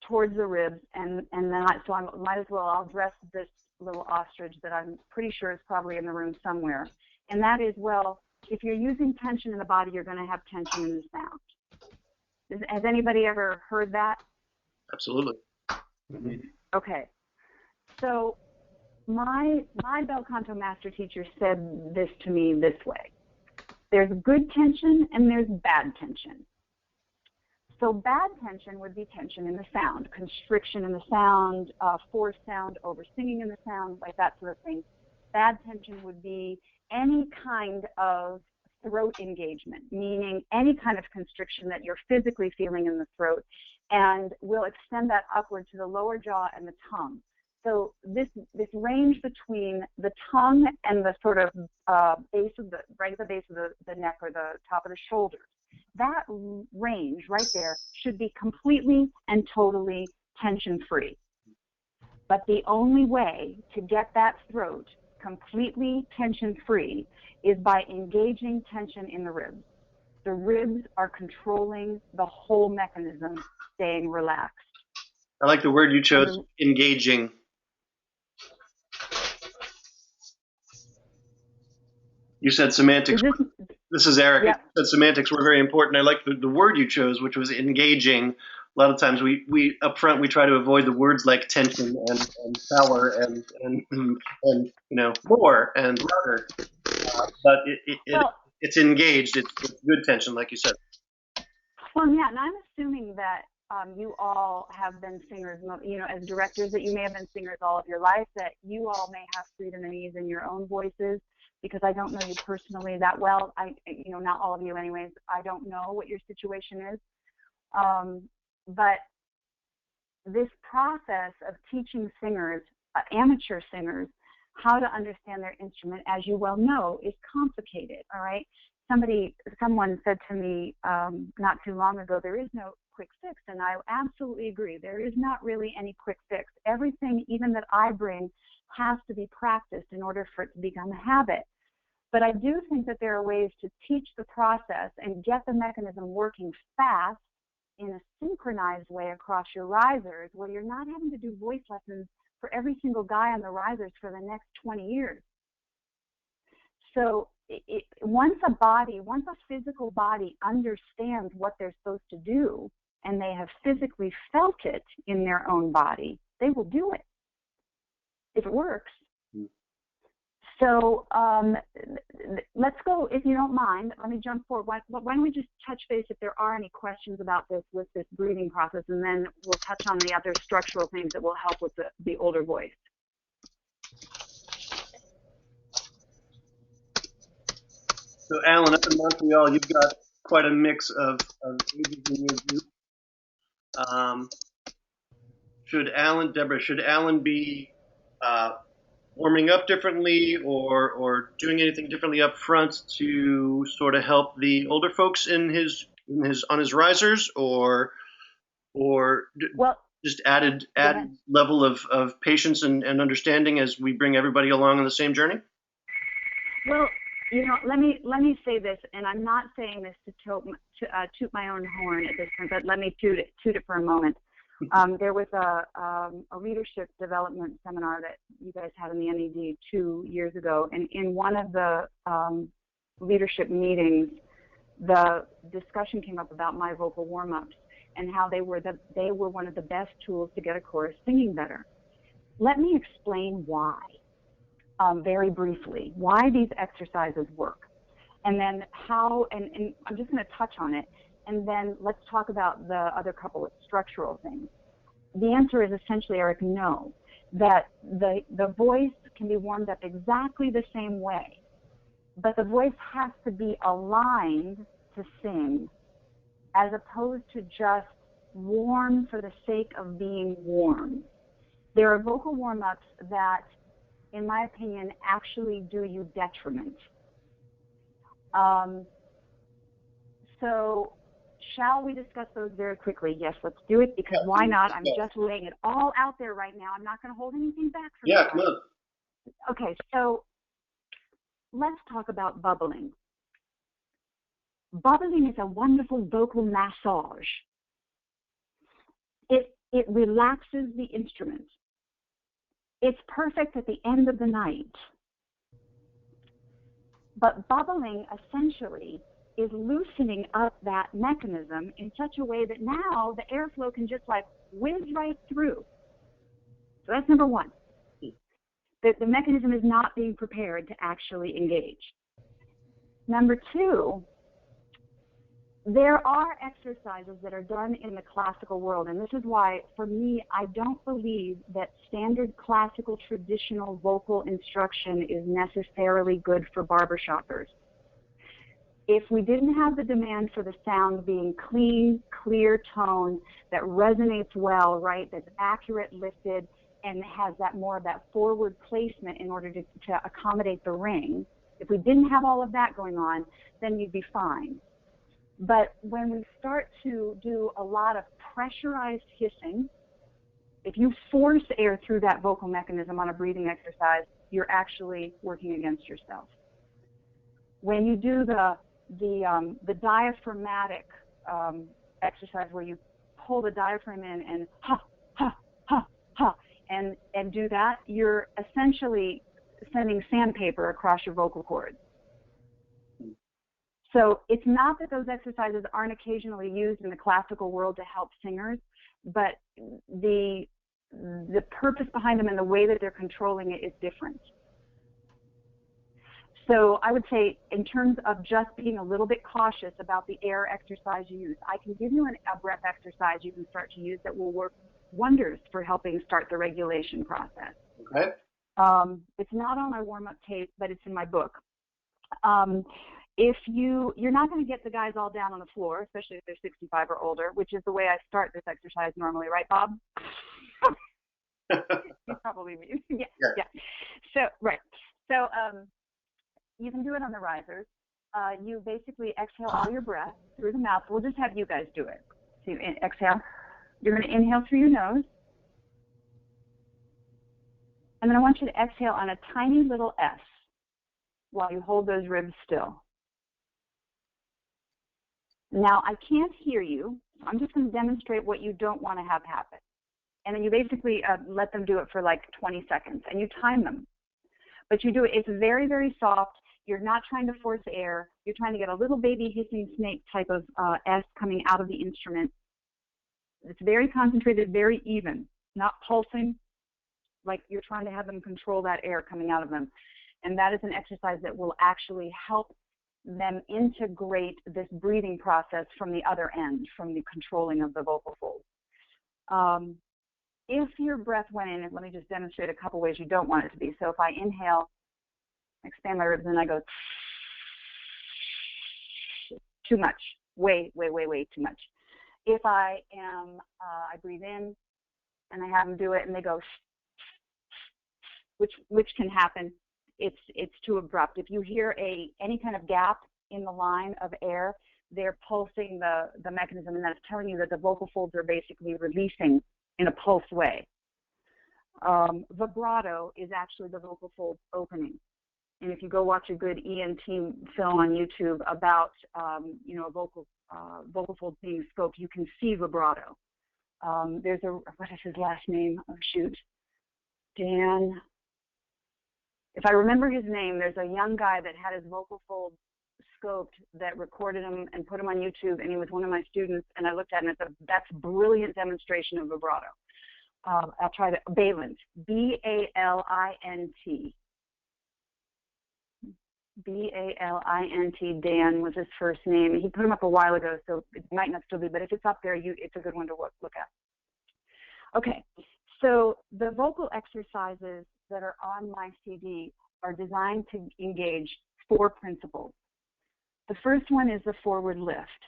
towards the ribs, and then I'll address this little ostrich that I'm pretty sure is probably in the room somewhere, and that is, well, if you're using tension in the body, you're going to have tension in the sound. Has anybody ever heard that? Absolutely. Okay. So my bel canto master teacher said this to me this way. There's good tension and there's bad tension. So bad tension would be tension in the sound, constriction in the sound, forced sound, over singing in the sound, like that sort of thing. Bad tension would be any kind of throat engagement, meaning any kind of constriction that you're physically feeling in the throat, and we'll extend that upward to the lower jaw and the tongue. So this range between the tongue and the sort of base of the, right at the base of the neck or the top of the shoulders, that range right there should be completely and totally tension-free. But the only way to get that throat completely tension-free is by engaging tension in the ribs. The ribs are controlling the whole mechanism, staying relaxed. I like the word you chose, engaging. You said semantics. This is Eric. Yep. You said semantics were very important. I like the word you chose, which was engaging. A lot of times we up front we try to avoid the words like tension and power and you know, more and louder. But it's engaged. It's good tension, like you said. Well, yeah, and I'm assuming that you all have been singers, you know, as directors, that you may have been singers all of your life, that you all may have freedom and ease in your own voices, because I don't know you personally that well. You know, not all of you anyways. I don't know what your situation is. But this process of teaching singers, amateur singers, how to understand their instrument, as you well know, is complicated, all right? Someone said to me not too long ago, there is no quick fix, and I absolutely agree. There is not really any quick fix. Everything, even that I bring, has to be practiced in order for it to become a habit. But I do think that there are ways to teach the process and get the mechanism working fast in a synchronized way across your risers, where you're not having to do voice lessons for every single guy on the risers for the next 20 years. So once a physical body understands what they're supposed to do, and they have physically felt it in their own body, they will do it if it works. So let's go, if you don't mind, let me jump forward. Why don't we just touch base if there are any questions about this with this breathing process, and then we'll touch on the other structural things that will help with the older voice. So Alan, up in Montreal, you've got quite a mix of ages in your group. Debra, should Alan be warming up differently or doing anything differently up front to sort of help the older folks on his risers, or just added level of patience and understanding as we bring everybody along on the same journey? Well, you know, let me say this, and I'm not saying this to toot my own horn at this point, but let me toot it for a moment. There was a leadership development seminar that you guys had in the NED 2 years ago, and in one of the leadership meetings, the discussion came up about my vocal warm-ups and how they were one of the best tools to get a chorus singing better. Let me explain why, very briefly, why these exercises work, and then how, and I'm just going to touch on it, and then let's talk about the other couple of structural things. The answer is essentially, Eric, no, that the voice can be warmed up exactly the same way, but the voice has to be aligned to sing, as opposed to just warm for the sake of being warm. There are vocal warm-ups that, in my opinion, actually do you detriment. So shall we discuss those very quickly? Yes, let's do it, because why not? I'm just laying it all out there right now. I'm not going to hold anything back from you. Yeah, come on. Okay, so let's talk about bubbling. Bubbling is a wonderful vocal massage. It relaxes the instrument. It's perfect at the end of the night. But bubbling essentially is loosening up that mechanism in such a way that now the airflow can just like whiz right through. So that's number one. The mechanism is not being prepared to actually engage. Number two, there are exercises that are done in the classical world, and this is why, for me, I don't believe that standard classical traditional vocal instruction is necessarily good for barbershoppers. If we didn't have the demand for the sound being clean, clear tone that resonates well, right, that's accurate, lifted, and has that more of that forward placement in order to accommodate the ring, if we didn't have all of that going on, then you'd be fine. But when we start to do a lot of pressurized hissing, if you force air through that vocal mechanism on a breathing exercise, you're actually working against yourself. When you do the diaphragmatic exercise where you pull the diaphragm in and ha, ha, ha, ha, and do that, you're essentially sending sandpaper across your vocal cords. So it's not that those exercises aren't occasionally used in the classical world to help singers, but the purpose behind them and the way that they're controlling it is different. So I would say, in terms of just being a little bit cautious about the air exercise you use, I can give you a breath exercise you can start to use that will work wonders for helping start the regulation process. Okay. It's not on my warm-up tape, but it's in my book. If you're not going to get the guys all down on the floor, especially if they're 65 or older, which is the way I start this exercise normally, right, Bob? You probably mean. Yeah. So, right. So, you can do it on the risers. You basically exhale all your breath through the mouth. We'll just have you guys do it. So you exhale. You're going to inhale through your nose. And then I want you to exhale on a tiny little S while you hold those ribs still. Now, I can't hear you. I'm just going to demonstrate what you don't want to have happen. And then you basically let them do it for like 20 seconds, and you time them. But you do it. It's very, very soft. You're not trying to force air. You're trying to get a little baby hissing snake type of S coming out of the instrument. It's very concentrated, very even, not pulsing, like you're trying to have them control that air coming out of them. And that is an exercise that will actually help them integrate this breathing process from the other end, from the controlling of the vocal folds. If your breath went in, and let me just demonstrate a couple ways you don't want it to be. So if I inhale, expand my ribs, and I go too much, way too much. If I breathe in and I have them do it and they go, which can happen, it's too abrupt. If you hear any kind of gap in the line of air, they're pulsing the mechanism, and that's telling you that the vocal folds are basically releasing in a pulsed way. Vibrato is actually the vocal folds opening. And if you go watch a good ENT film on YouTube about vocal folds being scoped, you can see vibrato. There's what is his last name? Oh shoot, Dan. If I remember his name, there's a young guy that had his vocal folds scoped that recorded him and put him on YouTube, and he was one of my students, and I looked at him and that's a brilliant demonstration of vibrato. I'll try to, Balint, B-A-L-I-N-T. B-A-L-I-N-T, Dan was his first name. He put him up a while ago, so it might not still be, but if it's up there, it's a good one to look at. Okay, so the vocal exercises that are on my CD are designed to engage 4 principles. The first one is the forward lift.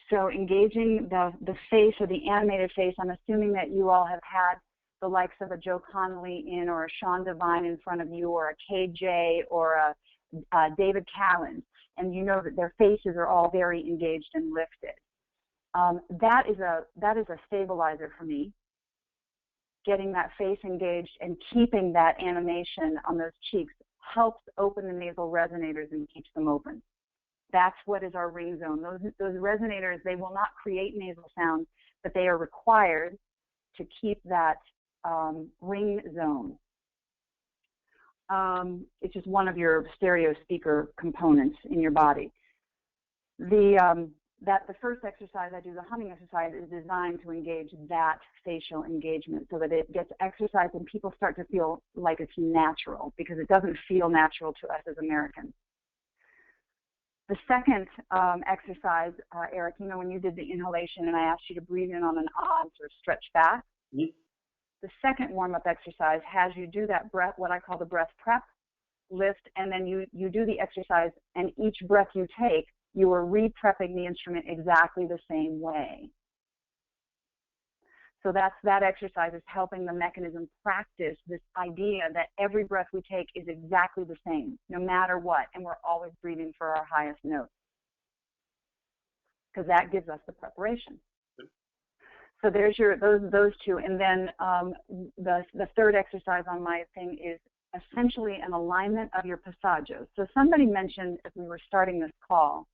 So engaging the face or the animated face. I'm assuming that you all have had the likes of a Joe Connolly or a Sean Devine in front of you, or a KJ, or a David Callan, and you know that their faces are all very engaged and lifted. That is a stabilizer for me. Getting that face engaged and keeping that animation on those cheeks helps open the nasal resonators and keeps them open. That's what is our ring zone. Those resonators, they will not create nasal sound, but they are required to keep that ring zone. It's just one of your stereo speaker components in your body. The that the first exercise I do, the humming exercise, is designed to engage that facial engagement so that it gets exercised and people start to feel like it's natural, because it doesn't feel natural to us as Americans. The second exercise, Eric, you know, when you did the inhalation and I asked you to breathe in on an ah and sort of stretch back, the second warm-up exercise has you do that breath, what I call the breath prep, lift, and then you do the exercise, and each breath you take, you are re-prepping the instrument exactly the same way. So that exercise is helping the mechanism practice this idea that every breath we take is exactly the same, no matter what, and we're always breathing for our highest notes, because that gives us the preparation. So there's those two, and then the third exercise on my thing is essentially an alignment of your passaggios. So somebody mentioned as we were starting this call,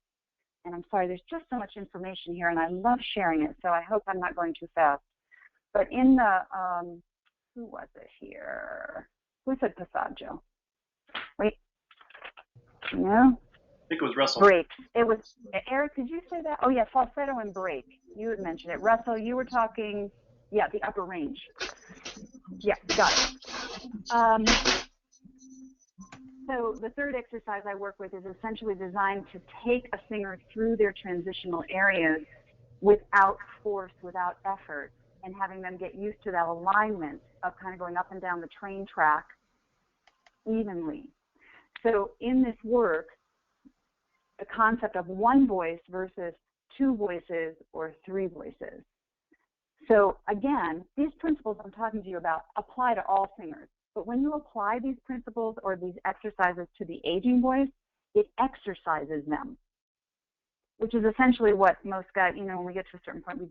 and I'm sorry, there's just so much information here, and I love sharing it, so I hope I'm not going too fast. But in the, who was it here? Who said passaggio? Wait, no? I think it was Russell. Break. It was, Eric, did you say that? Oh, yeah, falsetto and break. You had mentioned it. Russell, you were talking, yeah, the upper range. Yeah, got it. So the third exercise I work with is essentially designed to take a singer through their transitional areas without force, without effort, and having them get used to that alignment of kind of going up and down the train track evenly. So in this work, the concept of one voice versus two voices or three voices. So again, these principles I'm talking to you about apply to all singers. But when you apply these principles or these exercises to the aging voice, it exercises them, which is essentially what most guys, you know, when we get to a certain point, we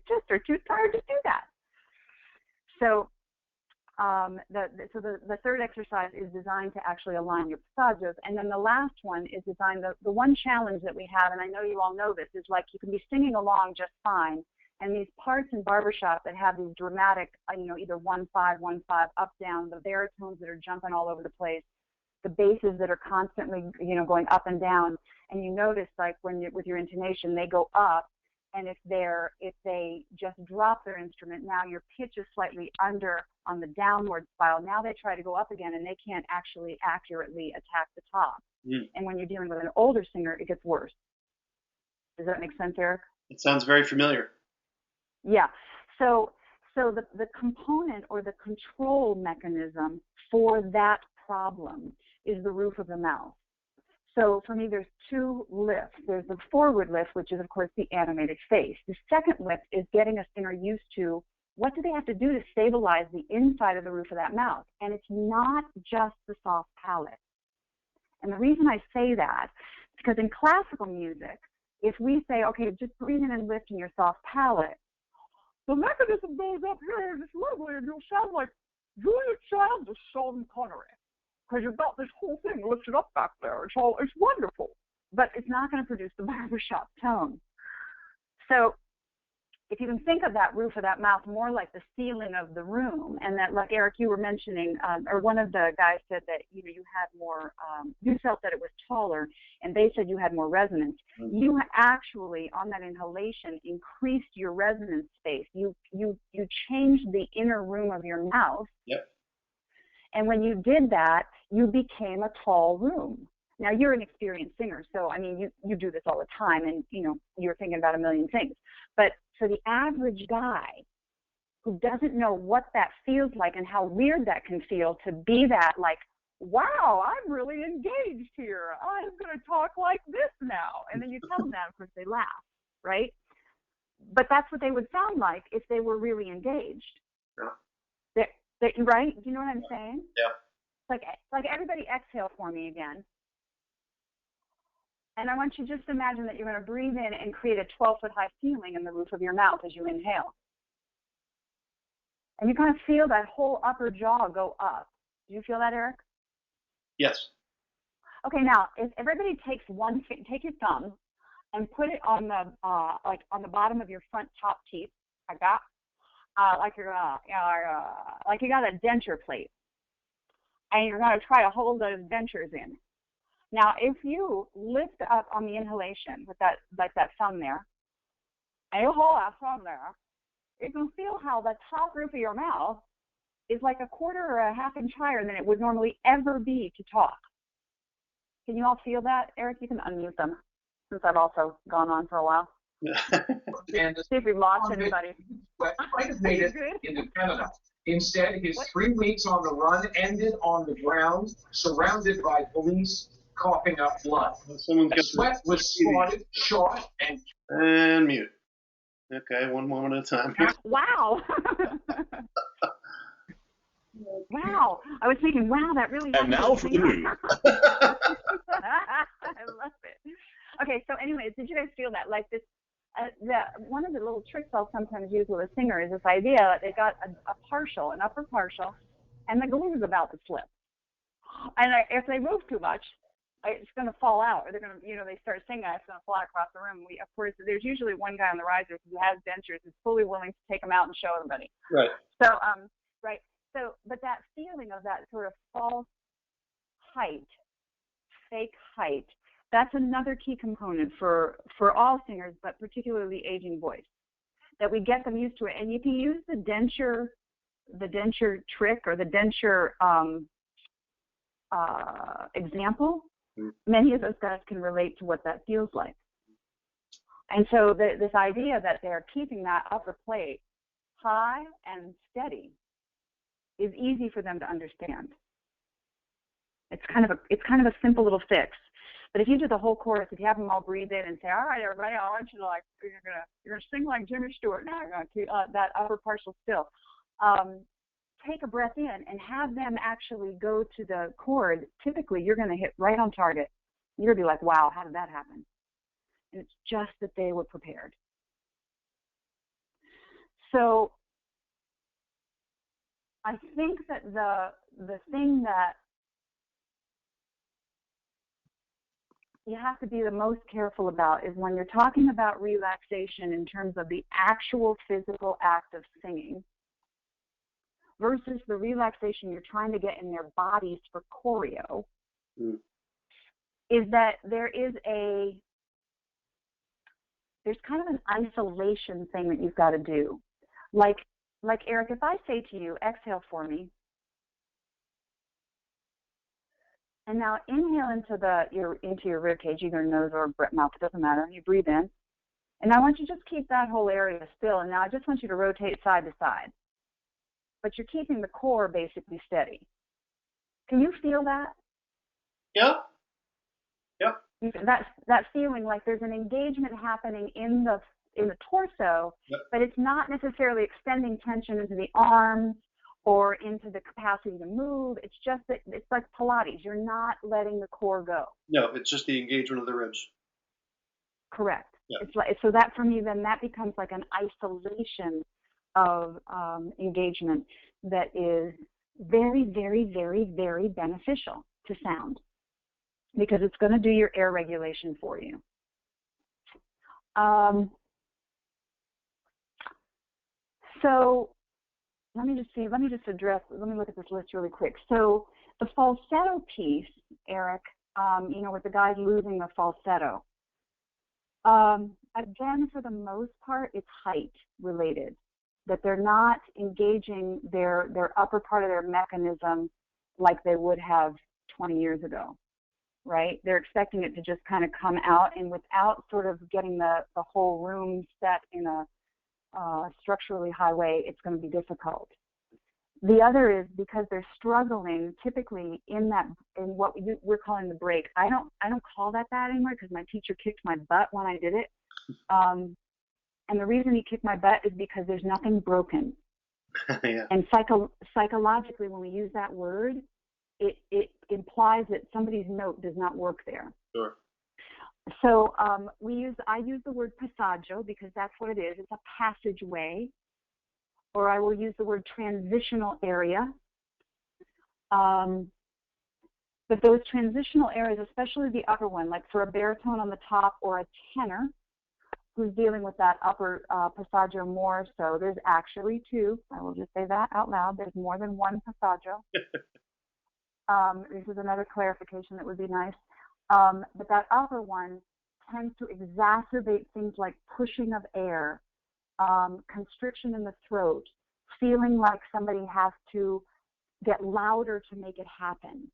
just are too tired to do that. So the third exercise is designed to actually align your passagios. And then the last one is designed, the one challenge that we have, and I know you all know this, is like you can be singing along just fine, and these parts in barbershop that have these dramatic, you know, either 1-5, 1-5, up, down, the baritones that are jumping all over the place, the basses that are constantly, you know, going up and down, and you notice like when you, with your intonation, they go up, and if they just drop their instrument, now your pitch is slightly under on the downward spiral. Now they try to go up again, and they can't actually accurately attack the top. And when you're dealing with an older singer, it gets worse. Does that make sense, Eric? It sounds very familiar. Yeah. So the component or the control mechanism for that problem is the roof of the mouth. So for me, there's two lifts. There's the forward lift, which is, of course, the animated face. The second lift is getting a singer used to what do they have to do to stabilize the inside of the roof of that mouth. And it's not just the soft palate. And the reason I say that is because in classical music, if we say, okay, just breathe in and lift in your soft palate, the mechanism goes up here and it's lovely, and you'll sound like Julia Childs or Sean Connery, because you've got this whole thing lifted up back there. It's wonderful, but it's not going to produce the barbershop tone. So if you can think of that roof of that mouth more like the ceiling of the room, and that, like Eric, you were mentioning, or one of the guys said that, you know, you had more, you felt that it was taller, and they said you had more resonance. You actually, on that inhalation, increased your resonance space. You changed the inner room of your mouth. Yep. And when you did that, you became a tall room. Now, you're an experienced singer, so, I mean, you do this all the time, and, you know, you're thinking about a million things. But for the average guy who doesn't know what that feels like and how weird that can feel to be that, like, wow, I'm really engaged here. I'm going to talk like this now. And then you tell them that, of course, they laugh, right? But that's what they would sound like if they were really engaged. Yeah. Right? Do you know what I'm saying? Yeah. Like everybody exhale for me again. And I want you just to imagine that you're going to breathe in and create a 12-foot high ceiling in the roof of your mouth as you inhale. And you kind of feel that whole upper jaw go up. Do you feel that, Eric? Yes. Okay, now, if everybody takes take your thumb and put it on the, like on the bottom of your front top teeth, like that, like you got a denture plate. And you're going to try to hold those dentures in. Now, if you lift up on the inhalation with that, like that thumb there, and you hold that thumb there, you can feel how the top roof of your mouth is like a quarter or a half inch higher than it would normally ever be to talk. Can you all feel that? Eric, you can unmute them, since I've also gone on for a while. And See if we've lost anybody. might have made it into Canada. Instead, his 3 weeks on the run ended on the ground, surrounded by police, coughing up blood. Someone's The got sweat was spotted, shot, and mute. Okay, one moment at a time. Wow. Wow. I was thinking, wow, that really And now for the news. I love it. Okay, so anyways, did you guys feel that? Like this, one of the little tricks I'll sometimes use with a singer is this idea that they got a partial, an upper partial, and the glue is about to slip. And if they move too much, it's going to fall out, or they're going to, they start singing, it's going to fly across the room. Of course, there's usually one guy on the riser who has dentures, who's fully willing to take them out and show everybody. Right. So, right. So, but that feeling of that sort of false height, fake height, that's another key component for all singers, but particularly aging voice, that we get them used to it. And you can use the denture trick or the denture example. Many of those guys can relate to what that feels like. And so this idea that they're keeping that upper plate high and steady is easy for them to understand. It's kind of a simple little fix. But if you do the whole chorus, if you have them all breathe in and say, all right, everybody, I want you to you're gonna sing like Jimmy Stewart. Now you're gonna keep that upper partial still. Take a breath in and have them actually go to the chord. Typically, you're gonna hit right on target. You're gonna be like, wow, how did that happen? And it's just that they were prepared. So I think that the thing that you have to be the most careful about is when you're talking about relaxation in terms of the actual physical act of singing versus the relaxation you're trying to get in their bodies for choreo, is that there's kind of an isolation thing that you've got to do. Like Eric, if I say to you, exhale for me, and now inhale into your rib cage, either nose or mouth, it doesn't matter. You breathe in, and I want you to just keep that whole area still. And now I just want you to rotate side to side, but you're keeping the core basically steady. Can you feel that? Yep. That feeling like there's an engagement happening in the torso, yep. But it's not necessarily extending tension into the arms or into the capacity to move. It's just that it's like Pilates. You're not letting the core go. No, it's just the engagement of the ribs. Correct. Yeah. It's like, so that for me, then that becomes like an isolation of engagement that is very, very, very, very beneficial to sound, because it's going to do your air regulation for you. So let me just look at this list really quick. So the falsetto piece, Eric, with the guys losing the falsetto, again, for the most part, it's height related, that they're not engaging their upper part of their mechanism like they would have 20 years ago, right? They're expecting it to just kind of come out, and without sort of getting the whole room set in a structurally high way, it's going to be difficult. The other is because they're struggling typically in what we're calling the break. I don't call that anymore because my teacher kicked my butt when I did it. And the reason he kicked my butt is because there's nothing broken. Yeah. And psychologically, when we use that word, it implies that somebody's note does not work there. Sure. So I use the word passaggio because that's what it is. It's a passageway. Or I will use the word transitional area. But those transitional areas, especially the upper one, like for a baritone on the top or a tenor who's dealing with that upper passaggio more so, there's actually two. I will just say that out loud. There's more than one passaggio. This is another clarification that would be nice. But that upper one tends to exacerbate things like pushing of air, constriction in the throat, feeling like somebody has to get louder to make it happen.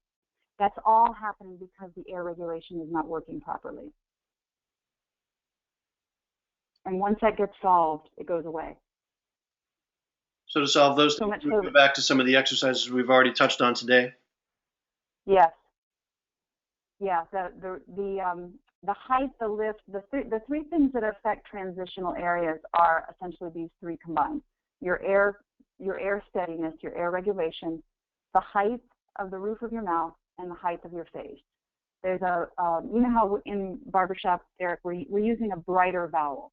That's all happening because the air regulation is not working properly. And once that gets solved, it goes away. So to solve those things, we go back to some of the exercises we've already touched on today. Yes. Yeah. The height, the lift, the three things that affect transitional areas are essentially these three combined: your air steadiness, your air regulation, the height of the roof of your mouth, and the height of your face. There's you know how in barbershop, Eric, we're using a brighter vowel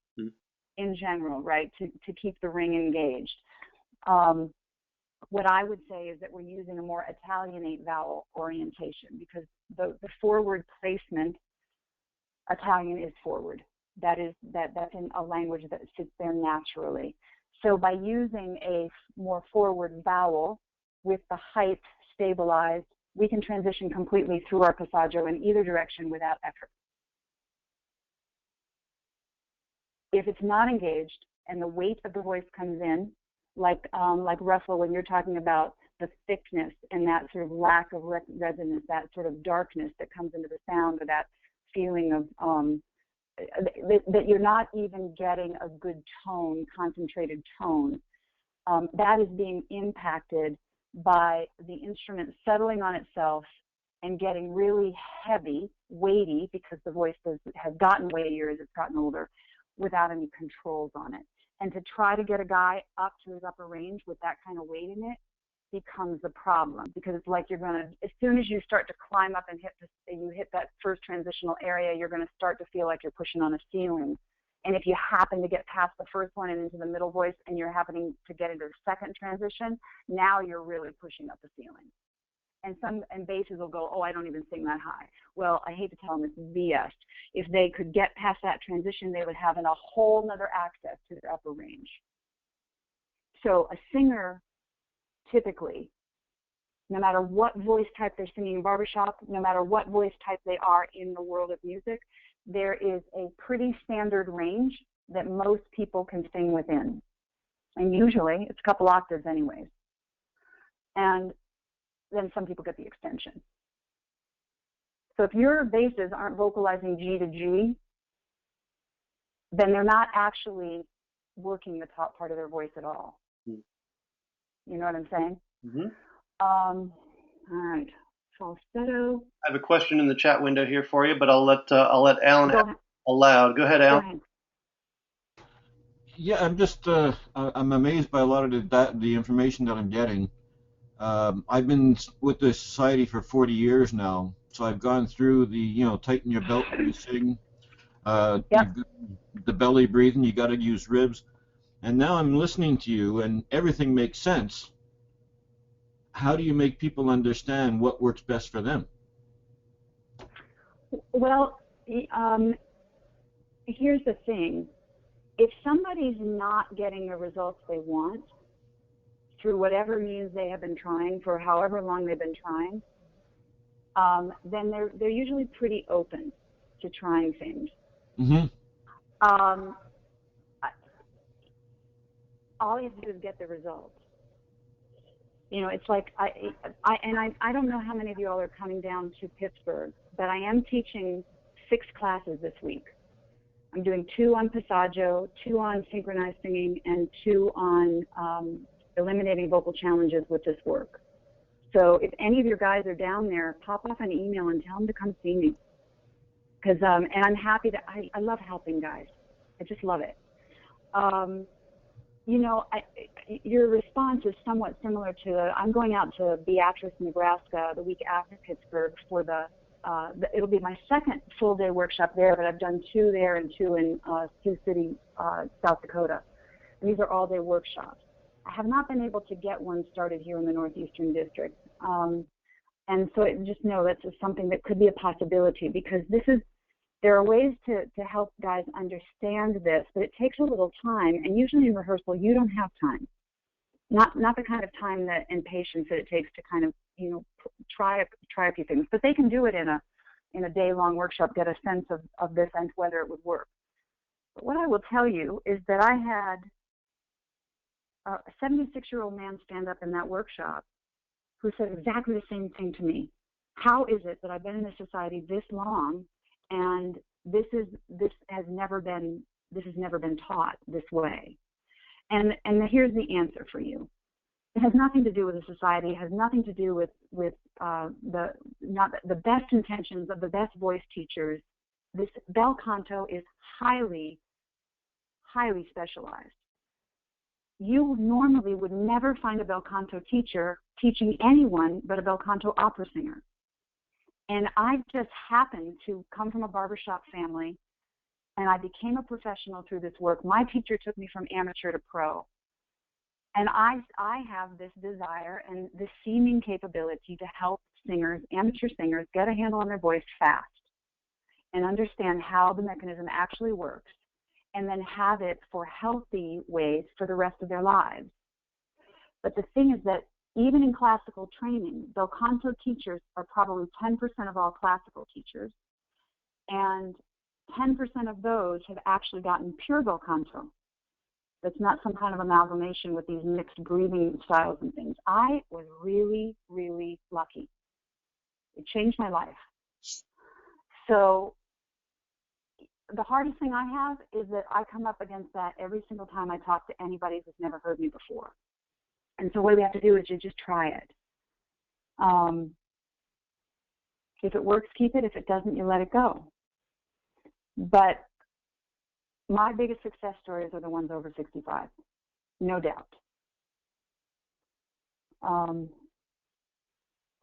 in general, right, to keep the ring engaged. What I would say is that we're using a more Italianate vowel orientation, because the forward placement, Italian is forward. That's in a language that sits there naturally. So by using a more forward vowel with the height stabilized, we can transition completely through our passaggio in either direction without effort. If it's not engaged and the weight of the voice comes in, like Russell, when you're talking about the thickness and that sort of lack of resonance, that sort of darkness that comes into the sound, or that feeling of that you're not even getting a good tone, concentrated tone, that is being impacted by the instrument settling on itself and getting really heavy, weighty, because the voice has gotten weightier as it's gotten older, without any controls on it. And to try to get a guy up to his upper range with that kind of weight in it becomes a problem, because it's like you're going to, as soon as you start to climb up and you hit that first transitional area, you're going to start to feel like you're pushing on a ceiling. And if you happen to get past the first one and into the middle voice, and you're happening to get into the second transition, now you're really pushing up the ceiling. And basses will go, oh, I don't even sing that high. Well, I hate to tell them it's BS. If they could get past that transition, they would have a whole nother access to their upper range. So a singer, typically, no matter what voice type they're singing in barbershop, no matter what voice type they are in the world of music, there is a pretty standard range that most people can sing within. And usually it's a couple octaves anyways. And then some people get the extension. So if your basses aren't vocalizing G to G, then they're not actually working the top part of their voice at all. You know what I'm saying? Mm-hmm. All right, falsetto. I have a question in the chat window here for you, but I'll let Alan ask aloud. Go ahead, Alan. Go ahead. Yeah, I'm just I'm amazed by a lot of the information that I'm getting. I've been with the society for 40 years now, so I've gone through the tighten your belt when you sing, Yep. the belly breathing, you got to use ribs, and now I'm listening to you and everything makes sense. How do you make people understand what works best for them? Well, here's the thing. If somebody's not getting the results they want through whatever means they have been trying for however long they've been trying, then they're usually pretty open to trying things. Mm-hmm. All you have to do is get the results. It's like I don't know how many of you all are coming down to Pittsburgh, but I am teaching 6 classes this week. I'm doing 2 on passaggio, 2 on synchronized singing, and 2 on eliminating vocal challenges with this work. So if any of your guys are down there, pop off an email and tell them to come see me. Because and I'm happy to. I love helping guys. I just love it. Your response is somewhat similar to, I'm going out to Beatrice, Nebraska the week after Pittsburgh for it'll be my second full day workshop there, but I've done 2 there and 2 in Sioux City, South Dakota. And these are all day workshops. I have not been able to get one started here in the Northeastern District. And so just know that's something that could be a possibility, because there are ways to help guys understand this, but it takes a little time, and usually in rehearsal you don't have time. Not the kind of time and patience that it takes to kind of try a few things, but they can do it in a in a day-long workshop get a sense of this and whether it would work. But what I will tell you is that I had a 76-year-old man stand up in that workshop who said exactly the same thing to me. How is it that I've been in this society this long and this has never been taught this way? And here's the answer for you. It has nothing to do with the society. It has nothing to do with the best intentions of the best voice teachers. This bel canto is highly, highly specialized. You normally would never find a bel canto teacher teaching anyone but a bel canto opera singer. And I just happened to come from a barbershop family, and I became a professional through this work. My teacher took me from amateur to pro. And I have this desire and this seeming capability to help singers, amateur singers, get a handle on their voice fast and understand how the mechanism actually works, and then have it for healthy ways for the rest of their lives. But the thing is that even in classical training, bel canto teachers are probably 10% of all classical teachers, and 10% of those have actually gotten pure bel canto. That's not some kind of amalgamation with these mixed breathing styles and things. I was really, really lucky. It changed my life. So the hardest thing I have is that I come up against that every single time I talk to anybody who's never heard me before. And so what we have to do is you just try it. If it works, keep it. If it doesn't, you let it go. But my biggest success stories are the ones over 65, no doubt. I'll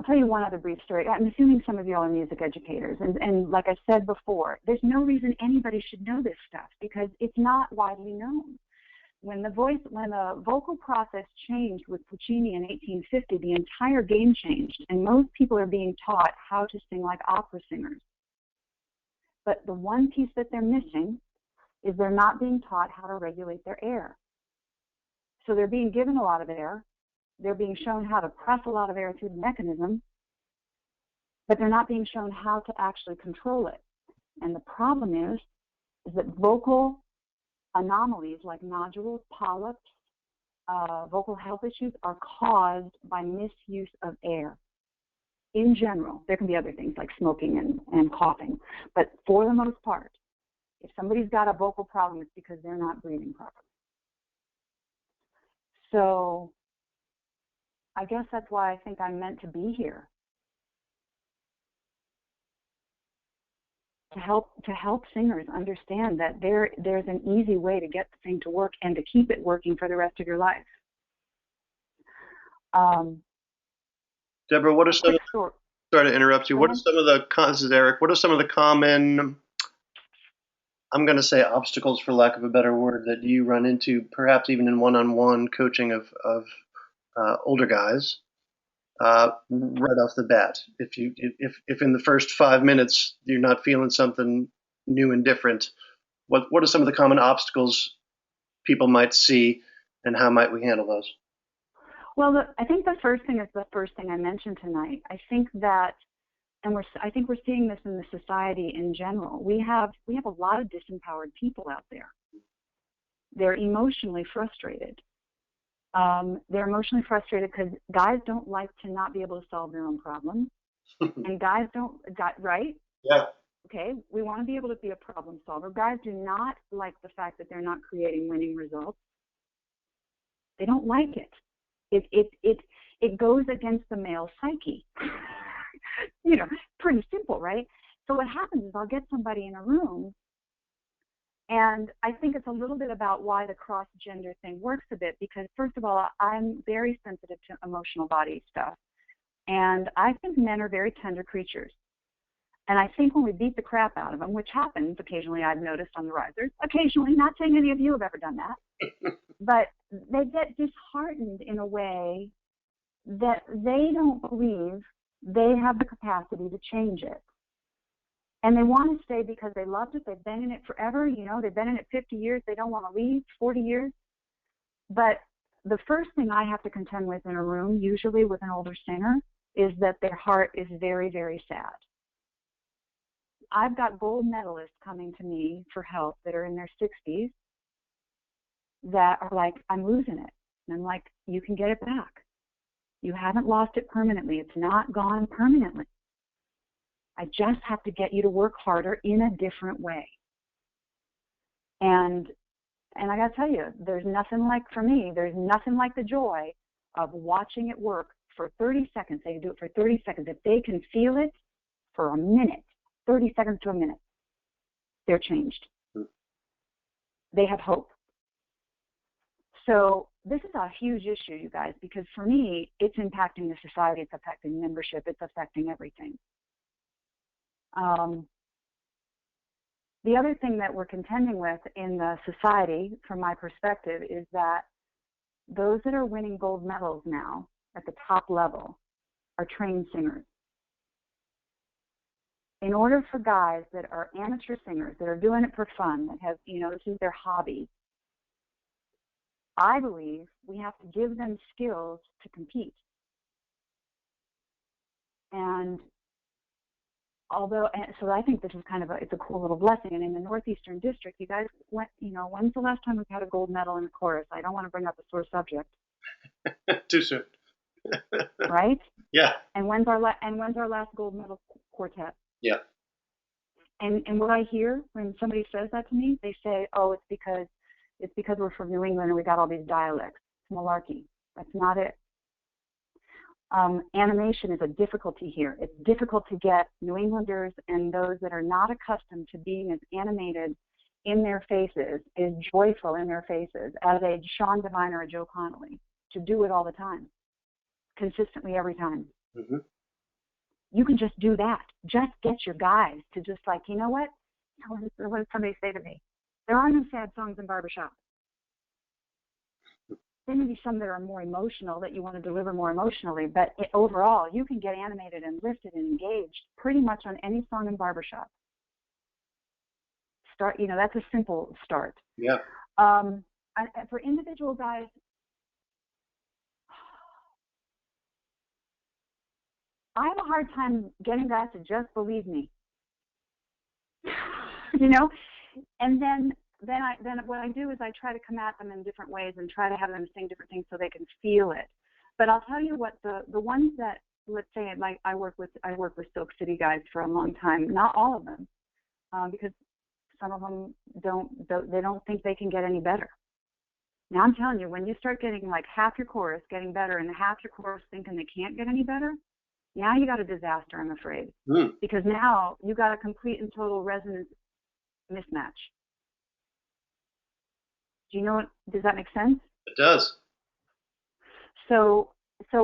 tell you one other brief story. I'm assuming some of you all are music educators, and like I said before, there's no reason anybody should know this stuff because it's not widely known. When the vocal process changed with Puccini in 1850, the entire game changed, and most people are being taught how to sing like opera singers. But the one piece that they're missing is they're not being taught how to regulate their air. So they're being given a lot of air, they're being shown how to press a lot of air through the mechanism, but they're not being shown how to actually control it. And the problem is that vocal anomalies like nodules, polyps, vocal health issues are caused by misuse of air. In general, there can be other things like smoking and coughing, but for the most part, if somebody's got a vocal problem, it's because they're not breathing properly. So I guess that's why I think I'm meant to be here. To help singers understand that there's an easy way to get the thing to work and to keep it working for the rest of your life. Deborah, what are some of, sorry to interrupt you, what are some of the, this is Eric, what are some of the common, I'm going to say obstacles for lack of a better word, that you run into perhaps even in one-on-one coaching of older guys right off the bat? If in the first 5 minutes you're not feeling something new and different, what are some of the common obstacles people might see, and how might we handle those? Well, I think the first thing is the first thing I mentioned tonight. I think that, and I think we're seeing this in the society in general. We have a lot of disempowered people out there. They're emotionally frustrated. They're emotionally frustrated because guys don't like to not be able to solve their own problems, and guys don't, right? Yeah. Okay, we want to be able to be a problem solver. Guys do not like the fact that they're not creating winning results. They don't like it. It goes against the male psyche. You know, pretty simple, right? So what happens is I'll get somebody in a room, and I think it's a little bit about why the cross-gender thing works a bit, because first of all, I'm very sensitive to emotional body stuff, and I think men are very tender creatures. And I think when we beat the crap out of them, which happens occasionally, I've noticed on the risers, occasionally, not saying any of you have ever done that, but they get disheartened in a way that they don't believe they have the capacity to change it. And they want to stay because they loved it. They've been in it forever. You know, they've been in it 50 years. They don't want to leave, 40 years. But the first thing I have to contend with in a room, usually with an older singer, is that their heart is very, very sad. I've got gold medalists coming to me for help that are in their 60s that are like, I'm losing it. And I'm like, you can get it back. You haven't lost it permanently. It's not gone permanently. I just have to get you to work harder in a different way. And I got to tell you, there's nothing like, for me, there's nothing like the joy of watching it work for 30 seconds. They do it for 30 seconds. If they can feel it for a minute, 30 seconds to a minute, they're changed. They have hope. So this is a huge issue, you guys, because for me, it's impacting the society, it's affecting membership, it's affecting everything. The other thing that we're contending with in the society, from my perspective, is that those that are winning gold medals now at the top level are trained singers. In order for guys that are amateur singers, that are doing it for fun, that have, this is their hobby, I believe we have to give them skills to compete. And so I think this is kind of it's a cool little blessing. And in the Northeastern District, you guys went, when's the last time we've had a gold medal in the chorus? I don't want to bring up a sore subject. Too soon. Right? Yeah. And when's our last gold medal quartet? Yeah. And what I hear when somebody says that to me, they say, "Oh, it's because we're from New England and we got all these dialects." It's malarkey. That's not it. Animation is a difficulty here. It's difficult to get New Englanders and those that are not accustomed to being as animated in their faces, as joyful in their faces, as a Sean Devine or a Joe Connolly, to do it all the time, consistently every time. Mm-hmm. You can just do that. Just get your guys to just like, you know what? What did somebody say to me? There are no sad songs in barbershop. There may be some that are more emotional, that you want to deliver more emotionally, but overall, you can get animated and lifted and engaged pretty much on any song in barbershop. That's a simple start. Yeah. For individual guys, I have a hard time getting guys to just believe me. And then what I do is I try to come at them in different ways and try to have them sing different things so they can feel it. But I'll tell you what, the ones that, let's say, like I work with Silk City guys for a long time. Not all of them, because some of them don't think they can get any better. Now I'm telling you, when you start getting like half your chorus getting better and half your chorus thinking they can't get any better, now you got a disaster, I'm afraid. Because now you got a complete and total resonance mismatch. Do you know does that make sense? It does. So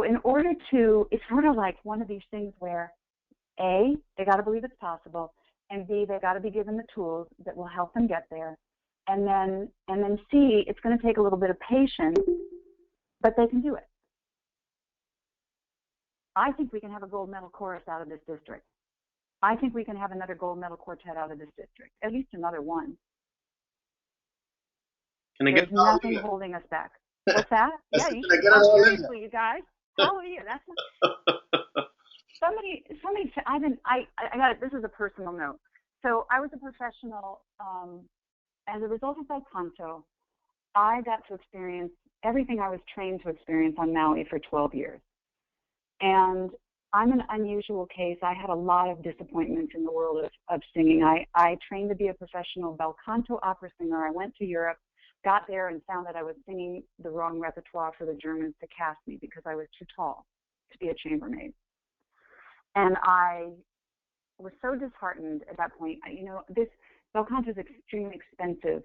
in order to, it's sort of like one of these things where A, they got to believe it's possible, and B, they got to be given the tools that will help them get there, and then C, it's going to take a little bit of patience, but they can do it. I think we can have a gold medal chorus out of this district. I think we can have another gold medal quartet out of this district, at least another one. Can I There's get nothing holding us back. What's that? Yeah, you should. Seriously, you guys. Hallelujah. That's somebody said. I got it. This is a personal note. So I was a professional. As a result of bel canto, I got to experience everything I was trained to experience on Maui for 12 years. And I'm an unusual case. I had a lot of disappointments in the world of singing. I trained to be a professional bel canto opera singer. I went to Europe, got there, and found that I was singing the wrong repertoire for the Germans to cast me because I was too tall to be a chambermaid. And I was so disheartened at that point. This bel canto is extremely expensive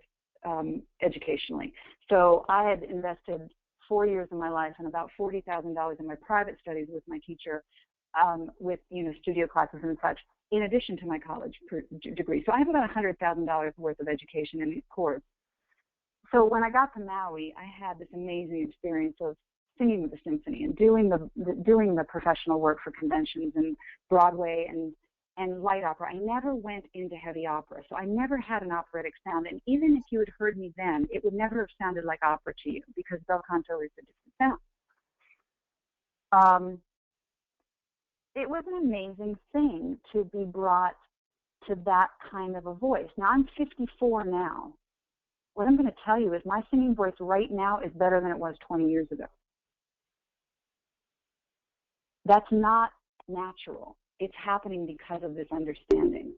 educationally. So I had invested 4 years of my life and about $40,000 in my private studies with my teacher, with studio classes and such, in addition to my college degree. So I have about $100,000 worth of education in these courses. So when I got to Maui, I had this amazing experience of singing with the symphony and doing the professional work for conventions and Broadway and light opera. I never went into heavy opera, so I never had an operatic sound. And even if you had heard me then, it would never have sounded like opera to you because bel canto is a different sound. It was an amazing thing to be brought to that kind of a voice. Now, I'm 54 now. What I'm going to tell you is my singing voice right now is better than it was 20 years ago. That's not natural. It's happening because of this understanding.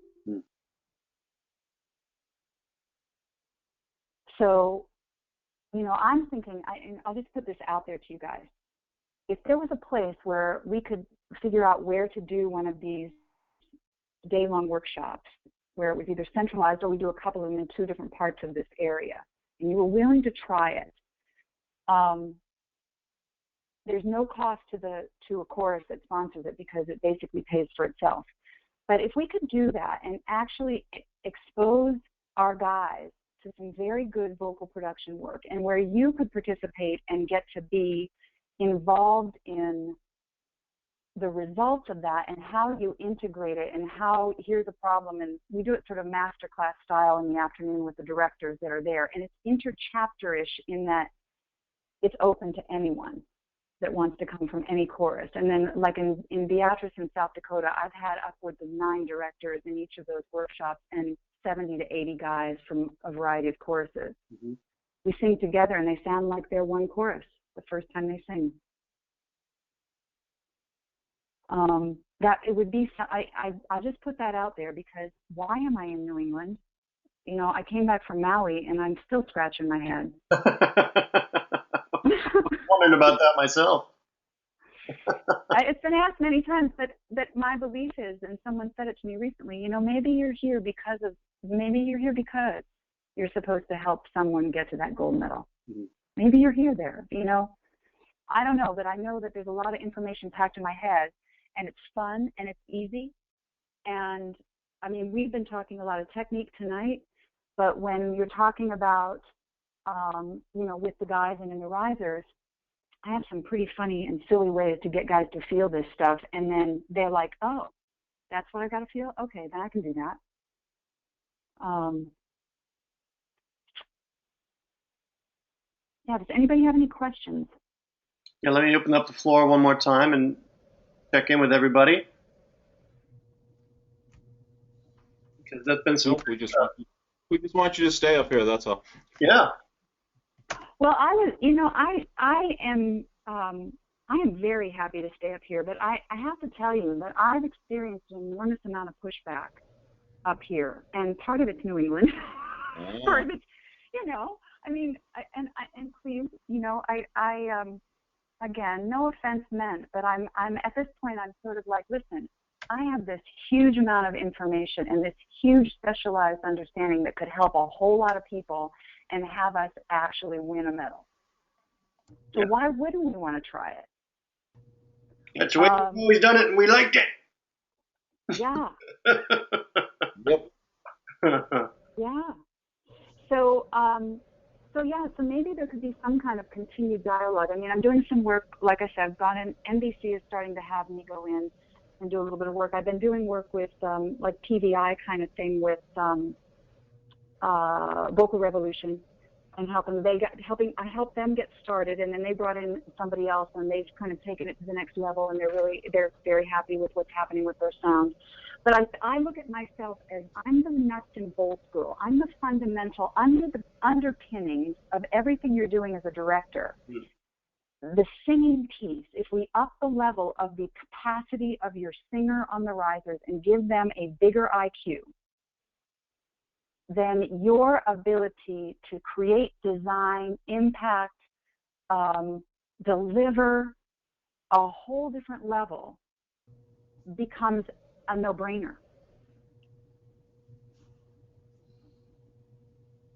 So, you know, I'm thinking, and I'll just put this out there to you guys. If there was a place where we could figure out where to do one of these day-long workshops, where it was either centralized or we do a couple of them in 2 different parts of this area, and you were willing to try it, there's no cost to a chorus that sponsors it because it basically pays for itself. But if we could do that and actually expose our guys to some very good vocal production work, and where you could participate and get to be involved in the results of that and how you integrate it and how here's a problem, and we do it sort of masterclass style in the afternoon with the directors that are there, and it's interchapterish in that it's open to anyone that wants to come from any chorus. And then like in Beatrice in South Dakota, I've had upwards of 9 directors in each of those workshops and 70 to 80 guys from a variety of choruses. Mm-hmm. We sing together and they sound like they're one chorus the first time they sing. That it would be, I just put that out there because why am I in New England? You know, I came back from Maui and I'm still scratching my head. Wondering about that myself. It's been asked many times, but my belief is, and someone said it to me recently, you know, maybe you're here because you're supposed to help someone get to that gold medal. Mm-hmm. Maybe you're there, you know. I don't know, but I know that there's a lot of information packed in my head, and it's fun and it's easy. And I mean, we've been talking a lot of technique tonight, but when you're talking about you know, with the guys and in the risers, I have some pretty funny and silly ways to get guys to feel this stuff, and then they're like, oh, that's what I got to feel? Okay, then I can do that. Yeah, does anybody have any questions? Yeah, let me open up the floor one more time and check in with everybody. Because that's been some... Nope, we just want you to stay up here, that's all. Yeah. Well, I am very happy to stay up here, but I have to tell you that I've experienced an enormous amount of pushback up here, and part of it's New England, part of it's, you know, I mean, and please, you know, I again, no offense meant, but I'm at this point, I'm sort of like, listen, I have this huge amount of information and this huge specialized understanding that could help a whole lot of people and have us actually win a medal. So why wouldn't we want to try it? That's the way we've always done it, and we liked it. Yeah. Yep. Yeah. So, so maybe there could be some kind of continued dialogue. I mean, I'm doing some work, like I said, I've gone in, NBC is starting to have me go in and do a little bit of work. I've been doing work with, like TVI kind of thing with Vocal Revolution, and I helped them get started, and then they brought in somebody else, and they've kind of taken it to the next level, and they're very happy with what's happening with their sound. But I look at myself as I'm the nuts and bolts girl. I'm the fundamental, underpinnings of everything you're doing as a director. The singing piece, if we up the level of the capacity of your singer on the risers and give them a bigger IQ, then your ability to create, design, impact, deliver a whole different level becomes a no-brainer.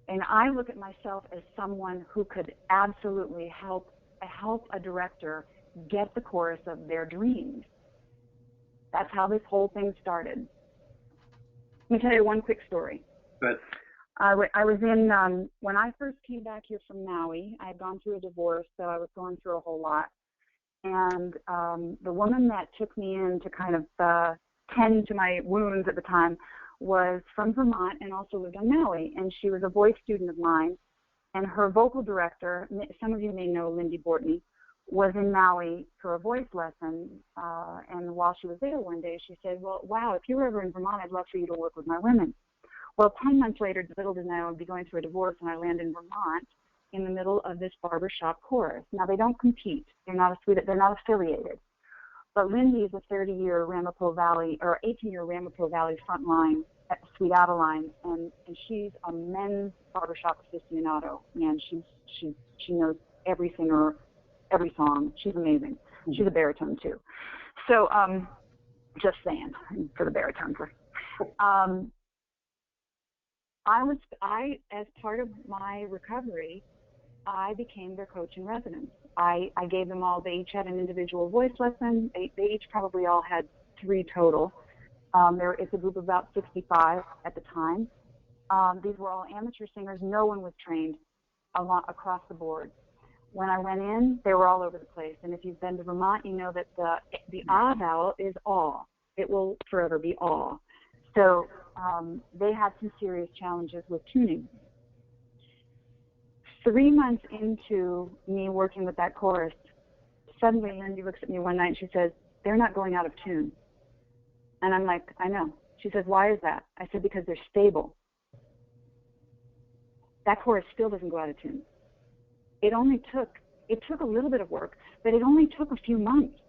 And I look at myself as someone who could absolutely help a director get the chorus of their dreams. That's how this whole thing started. Let me tell you one quick story. Good. I was in, when I first came back here from Maui, I had gone through a divorce, so I was going through a whole lot. And the woman that took me in to kind of tend to my wounds at the time was from Vermont and also lived on Maui. And she was a voice student of mine. And her vocal director, some of you may know Lindy Bortney, was in Maui for a voice lesson, and while she was there one day, she said, well, wow, if you were ever in Vermont, I'd love for you to work with my women. Well, 10 months later, little did I know I'd be going through a divorce, and I land in Vermont in the middle of this barbershop chorus. Now, they don't compete. They're not affiliated. But Lindy is a 30-year Ramapo Valley, or 18-year Ramapo Valley frontline at the Sweet Adeline, and she's a men's barbershop aficionado. Man, she knows every singer, every song. She's amazing. She's a baritone too. So, just saying for the baritones. As part of my recovery, I became their coach in residence. I gave them all, they each had an individual voice lesson. They each probably all had 3 total. It's a group of about 65 at the time. These were all amateur singers. No one was trained across the board. When I went in, they were all over the place. And if you've been to Vermont, you know that the ah vowel is aw. It will forever be aw. So they had some serious challenges with tuning. 3 months into me working with that chorus, suddenly Lindy looks at me one night and she says, they're not going out of tune. And I'm like, I know. She says, why is that? I said, because they're stable. That chorus still doesn't go out of tune. It took a little bit of work, but it only took a few months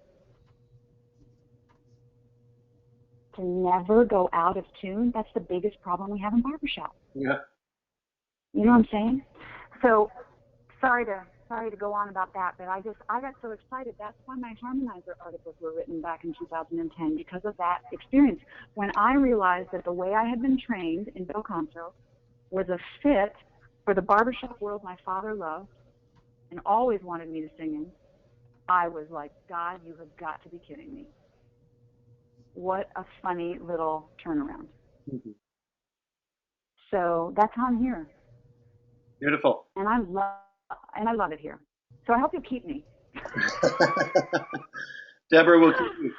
to never go out of tune. That's the biggest problem we have in barbershop. Yeah. You know what I'm saying? So, sorry to go on about that, but I got so excited. That's why my harmonizer articles were written back in 2010, because of that experience. When I realized that the way I had been trained in bel canto was a fit for the barbershop world my father loved and always wanted me to sing in, I was like, God, you have got to be kidding me. What a funny little turnaround. Mm-hmm. So that's how I'm here. Beautiful. And I love it here. So I hope you'll keep me. Debra will keep you.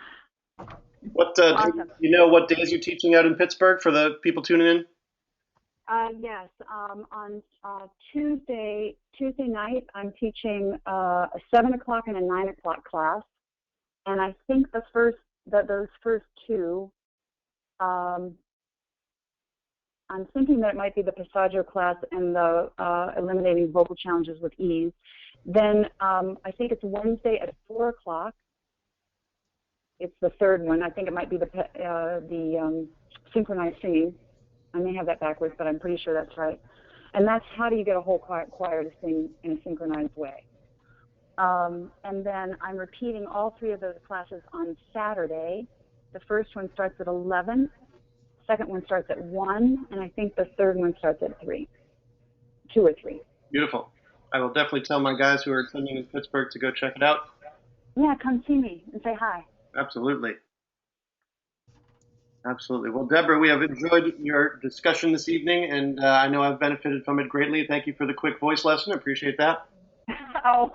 What Awesome. do you know what days you're teaching out in Pittsburgh for the people tuning in? Yes. On Tuesday night, I'm teaching a 7 o'clock and a 9 o'clock class, and I think those first 2. I'm thinking that it might be the Passaggio class and the eliminating vocal challenges with ease. Then I think it's Wednesday at 4 o'clock. It's the 3rd one. I think it might be the synchronized singing. I may have that backwards, but I'm pretty sure that's right. And that's how do you get a whole choir to sing in a synchronized way. And then I'm repeating all 3 of those classes on Saturday. The first one starts at 11. Second one starts at 1, and I think the 3rd one starts at 3, 2 or 3. Beautiful. I will definitely tell my guys who are attending in Pittsburgh to go check it out. Yeah, come see me and say hi. Absolutely. Absolutely. Well, Debra, we have enjoyed your discussion this evening, and I know I've benefited from it greatly. Thank you for the quick voice lesson. I appreciate that. Oh,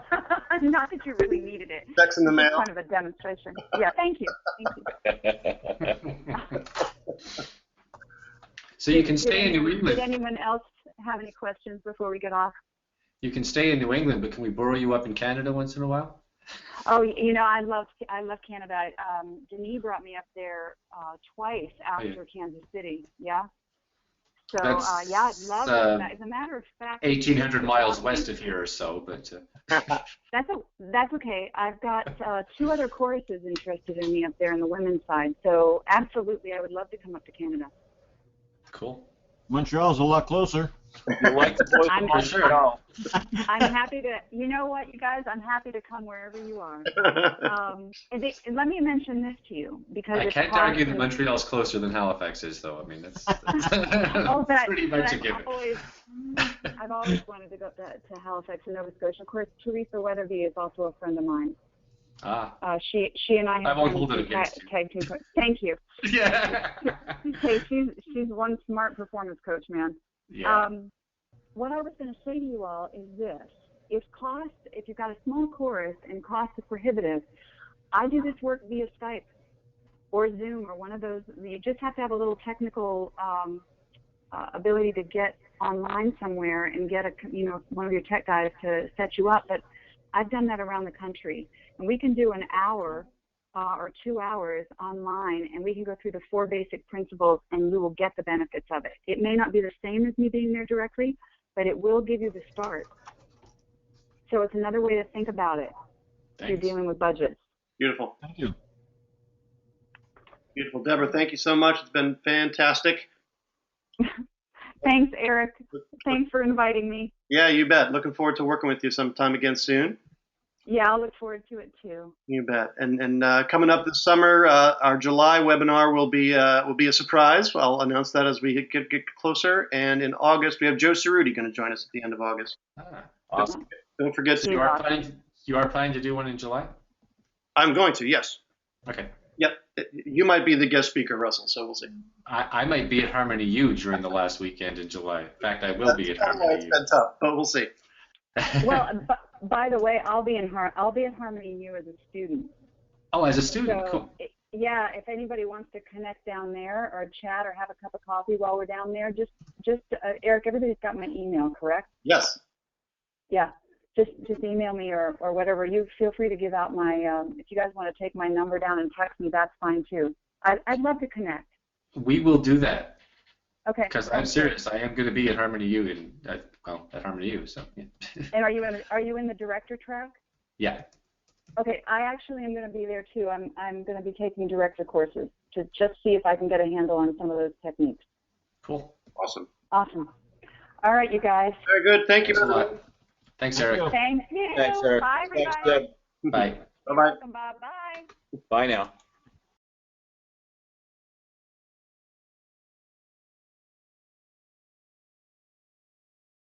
not that you really needed it. Checks in the mail. Kind of a demonstration. Yeah, thank you. So you can stay in New England. Did anyone else have any questions before we get off? You can stay in New England, but can we borrow you up in Canada once in a while? Oh, you know, I love Canada. Denis brought me up there twice after Kansas City. Yeah. So yeah, I'd love it. As a matter of fact, 1,800 miles west of here or so, but that's okay. I've got 2 other choruses interested in me up there on the women's side. So absolutely, I would love to come up to Canada. Cool. Montreal's a lot closer. You like the voice of Montreal. I'm happy to, you know what, you guys, I'm happy to come wherever you are. And let me mention this to you, because I can't argue that Montreal's closer than Halifax is, though. I mean, that's pretty much a given. I've always wanted to go to Halifax and Nova Scotia. Of course, Teresa Weatherby is also a friend of mine. She and I have tag team. Thank you. Yeah. Hey, she's one smart performance coach, man. Yeah. What I was going to say to you all is this: if you've got a small chorus and cost is prohibitive, I do this work via Skype or Zoom or one of those. You just have to have a little technical ability to get online somewhere and get one of your tech guys to set you up. But I've done that around the country, and we can do an hour or 2 hours online, and we can go through the 4 basic principles, and you will get the benefits of it. It may not be the same as me being there directly, but it will give you the start. So it's another way to think about it if you're dealing with budgets. Beautiful. Thank you. Beautiful. Deborah, thank you so much. It's been fantastic. Thanks, Eric. Thanks for inviting me. Yeah, you bet. Looking forward to working with you sometime again soon. Yeah, I'll look forward to it too. You bet. And coming up this summer, our July webinar will be a surprise. I'll announce that as we get closer. And in August, we have Joe Cerruti going to join us at the end of August. Awesome. Don't forget to. You are planning to do one in July? I'm going to. Yes. Okay. Yep. You might be the guest speaker, Russell. So we'll see. I might be at Harmony U during the last weekend in July. In fact, I will be at Harmony U. It's been tough, but we'll see. Well, by the way, I'll be at Harmony U as a student. Oh, as a student, So, cool. Yeah, if anybody wants to connect down there or chat or have a cup of coffee while we're down there, just Eric, everybody's got my email, correct? Yes. Yeah, just email me or whatever. You feel free to give out my, if you guys want to take my number down and text me, that's fine too. I'd love to connect. We will do that. Okay. Because I'm serious. I am going to be at Harmony U at Harmony U. So. Yeah. And are you in the director track? Yeah. Okay, I actually am going to be there too. I'm going to be taking director courses to just see if I can get a handle on some of those techniques. Cool. Awesome. Awesome. All right, you guys. Very good. Thank you. Thanks a lot. Thanks, Eric. Thank you. Thanks, Eric. Bye, everybody. Thanks, Deb. Bye. You're Bye-bye. welcome, Bob. Bye. Bye now.